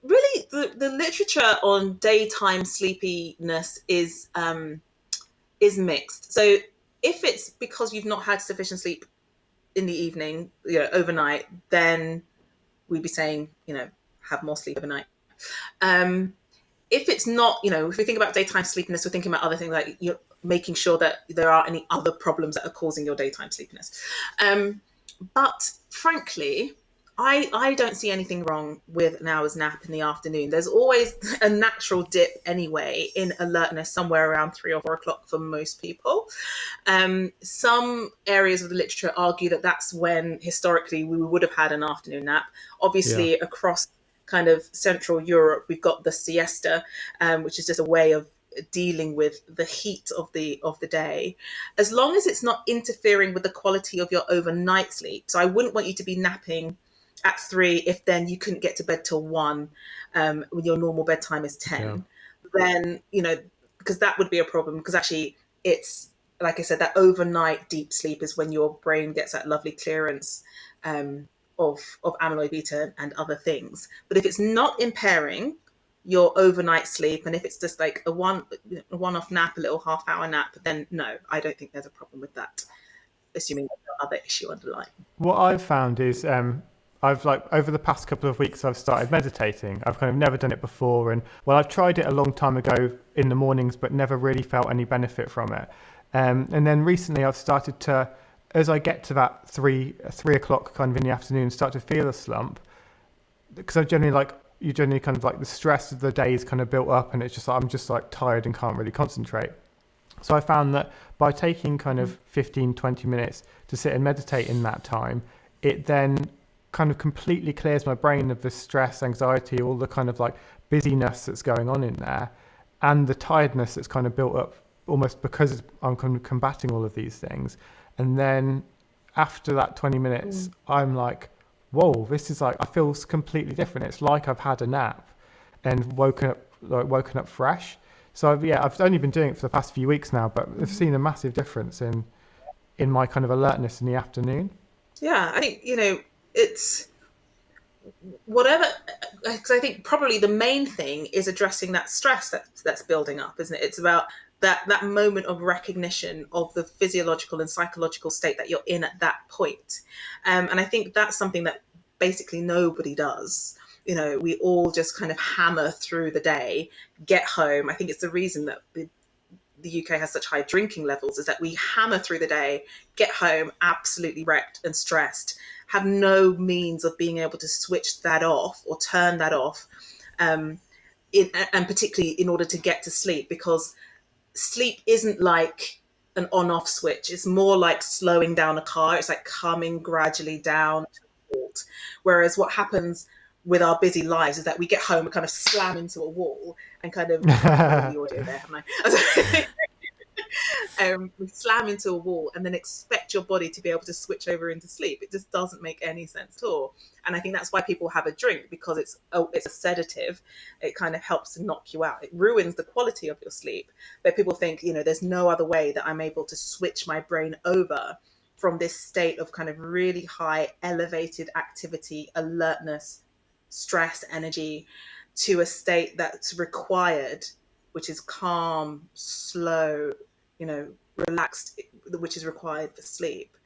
really the literature on daytime sleepiness is mixed. So if it's because you've not had sufficient sleep in the evening, overnight, then we'd be saying, have more sleep overnight. If it's not, if we think about daytime sleepiness, we're thinking about other things like you're making sure that there aren't any other problems that are causing your daytime sleepiness. But frankly, I don't see anything wrong with an hour's nap in the afternoon. There's always a natural dip anyway in alertness somewhere around 3 or 4 o'clock for most people. Some areas of the literature argue that that's when historically we would have had an afternoon nap. Yeah. Obviously, across kind of Central Europe, we've got the siesta, which is just a way of dealing with the heat of the day, as long as it's not interfering with the quality of your overnight sleep. So I wouldn't want you to be napping at 3 if then you couldn't get to bed till 1, when your normal bedtime is 10. Then because that would be a problem, because actually it's like I said, that overnight deep sleep is when your brain gets that lovely clearance of amyloid beta and other things. But if it's not impairing your overnight sleep, and if it's just like a one-off nap, a little half-hour nap, then no, I don't think there's a problem with that, assuming there's no other issue underlying. What I've found is I've over the past couple of weeks I've started meditating. I've kind of never done it before, and I've tried it a long time ago in the mornings, but never really felt any benefit from it. And then recently I've started to, as I get to that 3 o'clock kind of in the afternoon, start to feel a slump, because I generally you generally kind of the stress of the day is kind of built up, and it's just I'm just tired and can't really concentrate. So I found that by taking kind of 15-20 minutes to sit and meditate in that time, it then kind of completely clears my brain of the stress, anxiety, all the kind of busyness that's going on in there, and the tiredness that's kind of built up almost because I'm kind of combating all of these things. And then after that 20 minutes, I'm like, whoa, this is I feel completely different. It's like I've had a nap and woken up fresh. So I've only been doing it for the past few weeks now, but I've seen a massive difference in my kind of alertness in the afternoon. Yeah, I think it's whatever, because I think probably the main thing is addressing that stress that's building up, isn't it? It's about that moment of recognition of the physiological and psychological state that you're in at that point. And I think that's something that basically nobody does. We all just kind of hammer through the day, get home. I think it's the reason that the UK has such high drinking levels, is that we hammer through the day, get home absolutely wrecked and stressed, have no means of being able to switch that off or turn that off, and particularly in order to get to sleep, because sleep isn't like an on-off switch. It's more like slowing down a car. It's like coming gradually down to a halt. Whereas what happens with our busy lives is that we get home and kind of slam into a wall and kind of the audio there, haven't I? We slam into a wall and then expect your body to be able to switch over into sleep. It just doesn't make any sense at all. And I think that's why people have a drink, because it's a sedative. It kind of helps to knock you out. It ruins the quality of your sleep. But people think, there's no other way that I'm able to switch my brain over from this state of kind of really high elevated activity, alertness, stress, energy, to a state that's required, which is calm, slow, relaxed, which is required for sleep.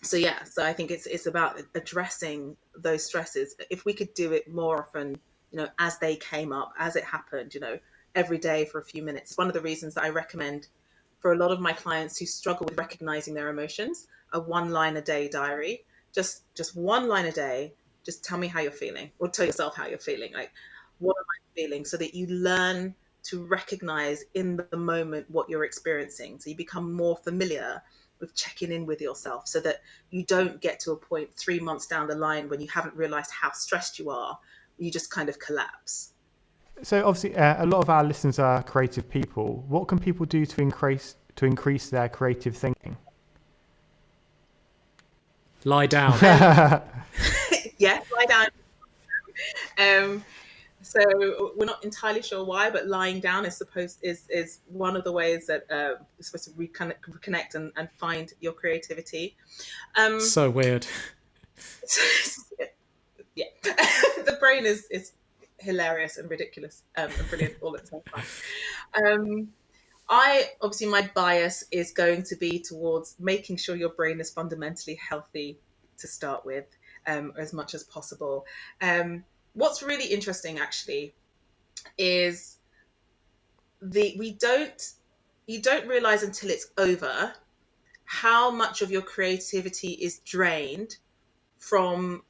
So I think it's about addressing those stresses. If we could do it more often, as they came up, as it happened, every day for a few minutes. One of the reasons that I recommend for a lot of my clients who struggle with recognizing their emotions, a 1-line-a-day diary. Just 1 line a day. Just tell me how you're feeling, or tell yourself how you're feeling. Like, what am I feeling? So that you learn to recognize in the moment what you're experiencing. So you become more familiar with checking in with yourself, so that you don't get to a point 3 months down the line when you haven't realized how stressed you are, you just kind of collapse. So obviously, a lot of our listeners are creative people. What can people do to increase their creative thinking? Lie down. Yeah, lie down. So we're not entirely sure why, but lying down is one of the ways that you're supposed to reconnect and find your creativity. So weird. Yeah, the brain is hilarious and ridiculous and brilliant all at the same time. Obviously my bias is going to be towards making sure your brain is fundamentally healthy to start with, as much as possible. What's really interesting actually is you don't realize until it's over how much of your creativity is drained from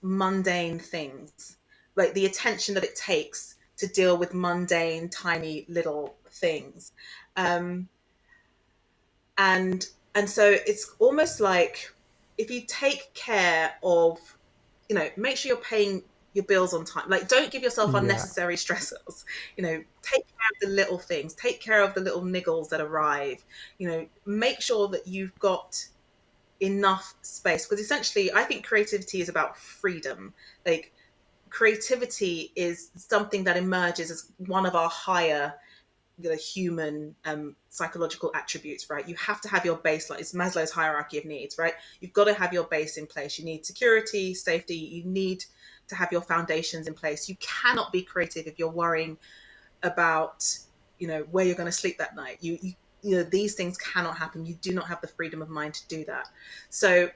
mundane things, like the attention that it takes to deal with mundane, tiny little things. Um, and so it's almost like if you take care of, make sure you're paying your bills on time. Like, don't give yourself Yeah. unnecessary stressors. Take care of the little things. Take care of the little niggles that arrive. Make sure that you've got enough space, because essentially I think creativity is about freedom. Like, creativity is something that emerges as one of our higher human psychological attributes, right? You have to have your baseline. It's Maslow's hierarchy of needs, right? You've got to have your base in place. You need security, safety. You need to have your foundations in place. You cannot be creative if you're worrying about where you're going to sleep that night. These things cannot happen. You do not have the freedom of mind to do that. So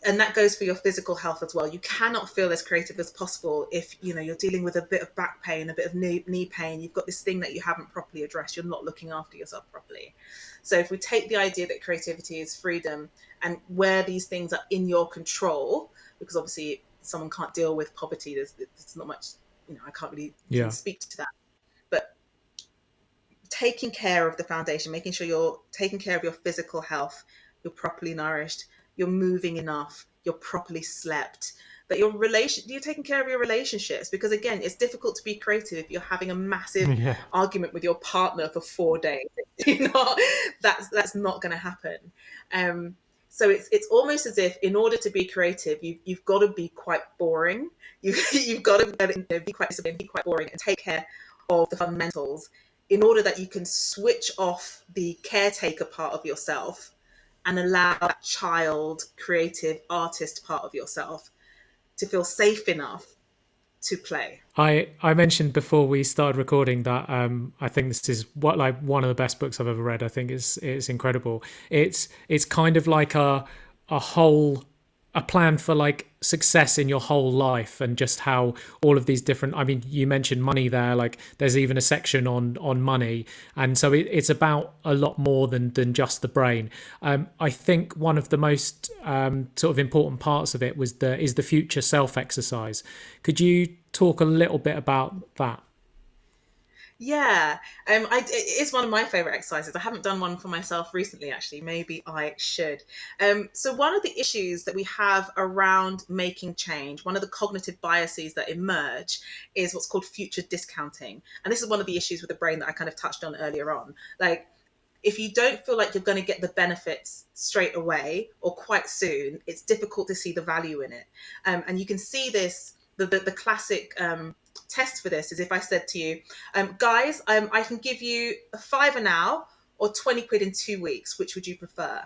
and that goes for your physical health as well. You cannot feel as creative as possible if you're dealing with a bit of back pain, a bit of knee pain. You've got this thing that you haven't properly addressed. You're not looking after yourself properly. So if we take the idea that creativity is freedom, and where these things are in your control, because obviously someone can't deal with poverty, there's not much, I can't really speak to that. But taking care of the foundation, making sure you're taking care of your physical health, you're properly nourished, you're moving enough, you're properly slept, that you're taking care of your relationships. Because again, it's difficult to be creative if you're having a massive argument with your partner for 4 days. That's not going to happen. So it's almost as if, in order to be creative, you've got to be quite boring. You've got to be quite disciplined, be quite boring, and take care of the fundamentals, in order that you can switch off the caretaker part of yourself and allow that child, creative, artist part of yourself to feel safe enough to play. I mentioned before we started recording that I think this is one of the best books I've ever read. I think it's incredible. It's kind of like a plan for like success in your whole life, and just how all of these different, I mean, you mentioned money there, like there's even a section on money, and so it's about a lot more than just the brain. I think one of the most sort of important parts of it is the future self exercise. Could you talk a little bit about that? Yeah, it is one of my favorite exercises. I haven't done one for myself recently, actually. Maybe I should. So one of the issues that we have around making change, one of the cognitive biases that emerge, is what's called future discounting. And this is one of the issues with the brain that I kind of touched on earlier on. Like, if you don't feel like you're going to get the benefits straight away or quite soon, it's difficult to see the value in it. And you can see this, the classic test for this is if I said to you, guys, I can give you £5 now or 20 quid in 2 weeks. Which would you prefer?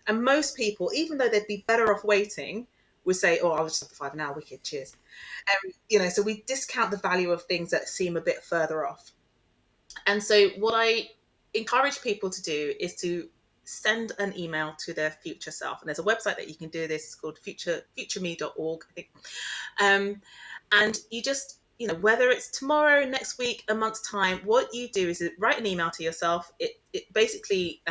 And most people, even though they'd be better off waiting, would say, oh, I'll just have the £5 now, wicked, cheers. So we discount the value of things that seem a bit further off. And so what I encourage people to do is to send an email to their future self. And there's a website that you can do this. It's called futureme.org, I think. And you just, whether it's tomorrow, next week, a month's time, what you do is write an email to yourself. It basically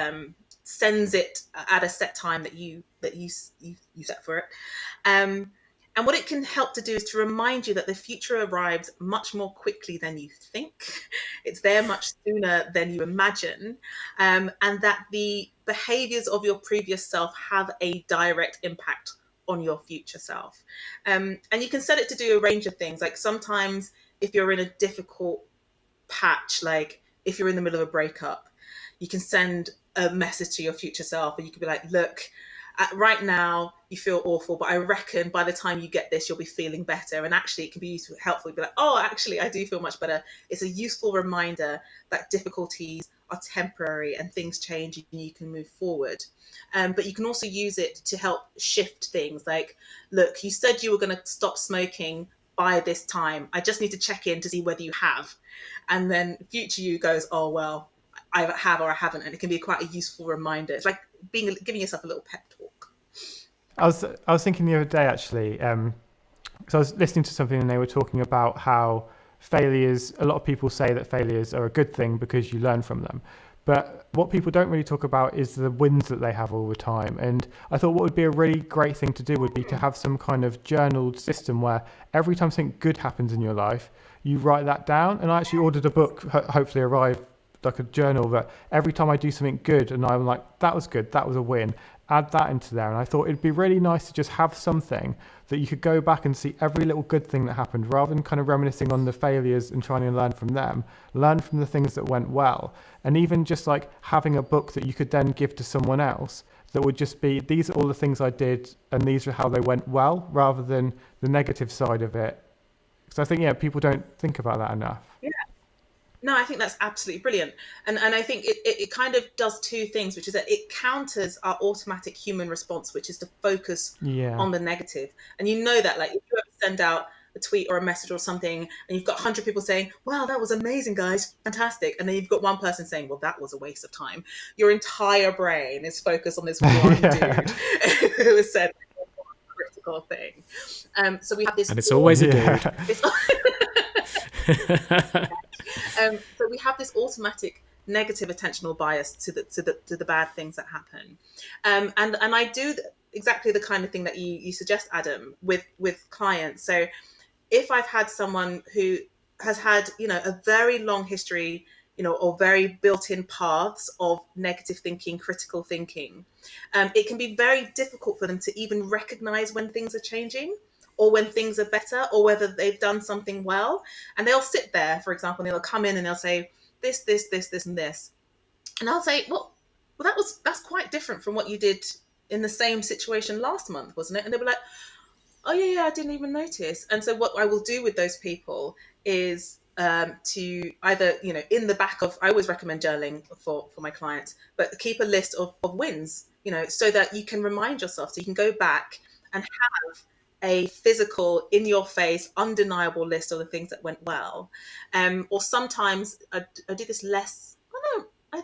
sends it at a set time that you set for it. And what it can help to do is to remind you that the future arrives much more quickly than you think. It's there much sooner than you imagine. And that the behaviors of your previous self have a direct impact on your future self. And you can set it to do a range of things. Like sometimes if you're in a difficult patch, like if you're in the middle of a breakup, you can send a message to your future self and you can be like, look, right now you feel awful, but I reckon by the time you get this, you'll be feeling better. And actually it can be useful, helpful. You'd be like, oh, actually I do feel much better. It's a useful reminder that difficulties are temporary and things change and you can move forward. But you can also use it to help shift things. Like, look, you said you were going to stop smoking by this time. I just need to check in to see whether you have. And then future you goes, oh, well, I have or I haven't. And it can be quite a useful reminder. It's like giving yourself a little pep talk. I was thinking the other day, actually, because I was listening to something and they were talking about how failures, a lot of people say that failures are a good thing because you learn from them. But what people don't really talk about is the wins that they have all the time. And I thought what would be a really great thing to do would be to have some kind of journaled system where every time something good happens in your life, you write that down. And I actually ordered a book, hopefully arrive, like a journal, that every time I do something good and I'm like, that was good, that was a win, add that into there. And I thought it'd be really nice to just have something that you could go back and see every little good thing that happened, rather than kind of reminiscing on the failures and trying to learn from them, learn from the things that went well. And even just like having a book that you could then give to someone else that would just be, these are all the things I did and these are how they went well, rather than the negative side of it. Because I think, yeah, people don't think about that enough. Yeah. No, I think that's absolutely brilliant. And I think it kind of does two things, which is that it counters our automatic human response, which is to focus on the negative. And you know that, like, if you ever send out a tweet or a message or something and you've got 100 people saying, wow, that was amazing, guys, fantastic. And then you've got one person saying, well, that was a waste of time. Your entire brain is focused on this one dude who has said a critical thing. So we have this... And it's always a dude. So we have this automatic negative attentional bias to the bad things that happen, and I do exactly the kind of thing that you suggest, Adam, with clients. So if I've had someone who has had, you know, a very long history, you know, or very built-in paths of negative thinking, critical thinking, it can be very difficult for them to even recognize when things are changing, or when things are better, or whether they've done something well. And they'll sit there, for example, and they'll come in and they'll say, this, and this. And I'll say, well, that's quite different from what you did in the same situation last month, wasn't it? And they'll be like, oh yeah, I didn't even notice. And so what I will do with those people is to either, you know, in the back of, I always recommend journaling for my clients, but keep a list of wins, you know, so that you can remind yourself, so you can go back and have a physical, in your face, undeniable list of the things that went well. Or sometimes I do this less,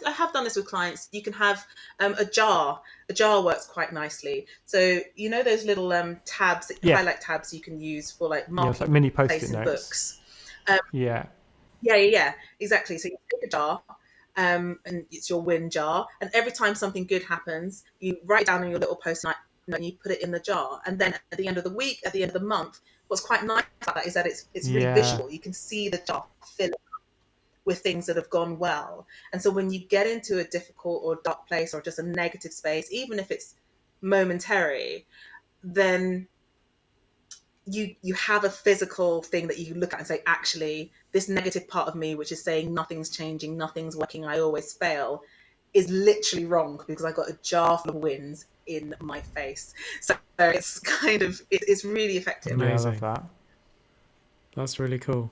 I have done this with clients. You can have a jar. A jar works quite nicely. So, you know, those little tabs, highlight tabs you can use for like marking, like mini post-it placing notes. Books. Yeah, exactly. So you take a jar, and it's your win jar. And every time something good happens, you write down on your little post-it note and you put it in the jar. And then at the end of the week, at the end of the month, what's quite nice about that is that it's really visual. You can see the jar fill with things that have gone well. And so when you get into a difficult or dark place or just a negative space, even if it's momentary, then you have a physical thing that you can look at and say, actually, this negative part of me, which is saying nothing's changing, nothing's working, I always fail, is literally wrong because I got a jar full of wins in my face. So it's kind of, it's really effective. Amazing. Yeah, I love that. That's really cool.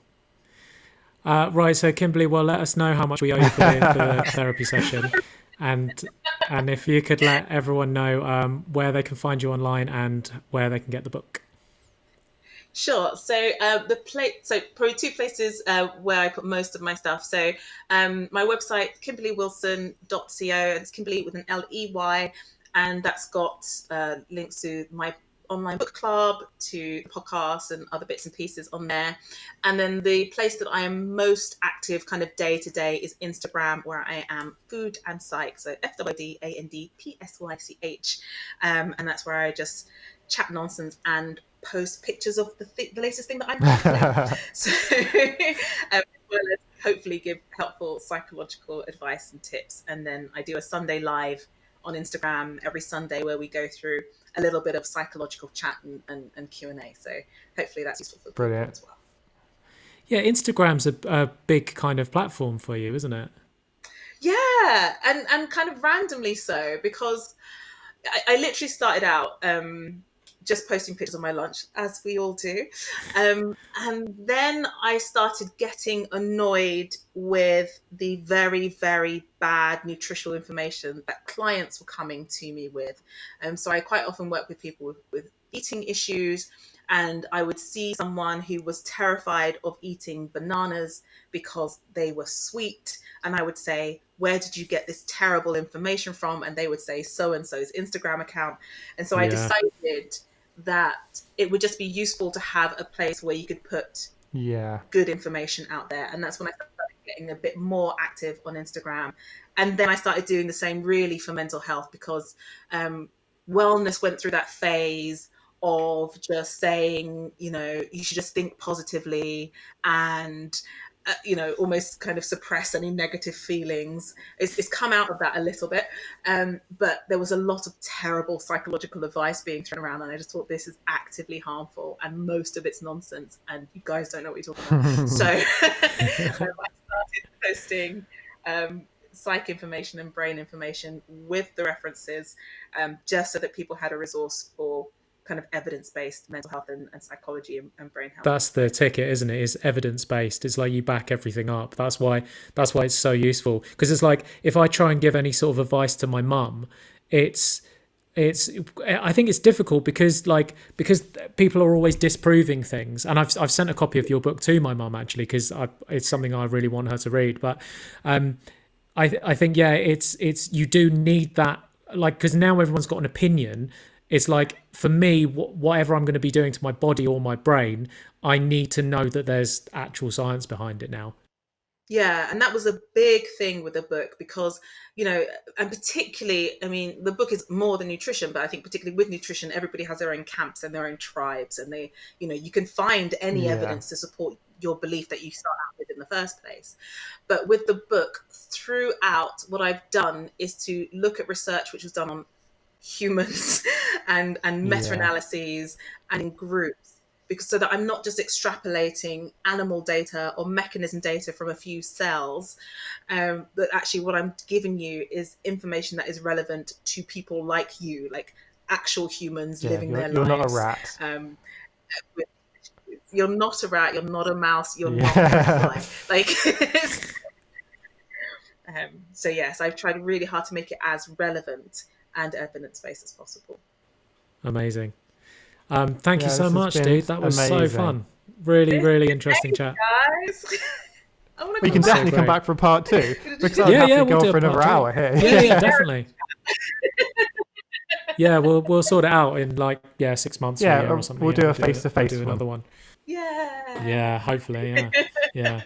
Right, so Kimberley, well, let us know how much we owe you for the therapy session, and if you could let everyone know where they can find you online and where they can get the book. Sure. So so probably two places where I put most of my stuff. So my website, kimberleywilson.co, and it's Kimberley with an L-E-Y, and that's got links to my online book club, to the podcast and other bits and pieces on there. And then the place that I am most active kind of day to day is Instagram, where I am Food and Psych, so FWDANDPSYCH, and that's where I just chat nonsense and post pictures of the latest thing that I'm doing. So as well as hopefully give helpful psychological advice and tips. And then I do a Sunday live on Instagram every Sunday where we go through a little bit of psychological chat and Q&A. So hopefully that's useful for people Brilliant. as well. Yeah, Instagram's a big kind of platform for you, isn't it? Yeah, and kind of randomly so, because I literally started out just posting pictures of my lunch, as we all do. And then I started getting annoyed with the very, very bad nutritional information that clients were coming to me with. So I quite often work with people with eating issues, and I would see someone who was terrified of eating bananas because they were sweet. And I would say, where did you get this terrible information from? And they would say, so-and-so's Instagram account. And so I Yeah. decided that it would just be useful to have a place where you could put good information out there. And that's when I started getting a bit more active on Instagram. And then I started doing the same really for mental health, because wellness went through that phase of just saying, you know, you should just think positively and you know, almost kind of suppress any negative feelings. It's come out of that a little bit, but there was a lot of terrible psychological advice being thrown around, and I just thought, this is actively harmful, and most of it's nonsense, and you guys don't know what you're talking about. So I started posting psych information and brain information with the references, just so that people had a resource for kind of evidence-based mental health and psychology and brain health. That's the ticket, isn't it? Is evidence-based. It's like you back everything up. That's why it's so useful. Because it's like, if I try and give any sort of advice to my mum, it's I think it's difficult because people are always disproving things. And I've sent a copy of your book to my mum, actually, because it's something I really want her to read. But I think, yeah, it's you do need that, like, because now everyone's got an opinion. It's like, for me, whatever I'm going to be doing to my body or my brain, I need to know that there's actual science behind it now. Yeah, and that was a big thing with the book, because, you know, and particularly, I mean, the book is more than nutrition, but I think particularly with nutrition, everybody has their own camps and their own tribes, and they, you know, you can find any evidence to support your belief that you start out with in the first place. But with the book, throughout, what I've done is to look at research which was done on humans and meta-analyses and in groups, because so that I'm not just extrapolating animal data or mechanism data from a few cells, but actually what I'm giving you is information that is relevant to people like you, like actual humans living their lives. You're not a rat. You're not a rat, you're not a mouse, you're not a fly. Like, so yes, I've tried really hard to make it as relevant and evidence-based as possible. Amazing. Thank you so much, dude. That was so fun. Really, really interesting chat. Guys. We can definitely come back for part 2, because I'll have to go for another hour here. Yeah, definitely. Yeah, we'll sort it out in 6 months or something. We'll do a face-to-face do another one. Yeah. Yeah, hopefully, yeah.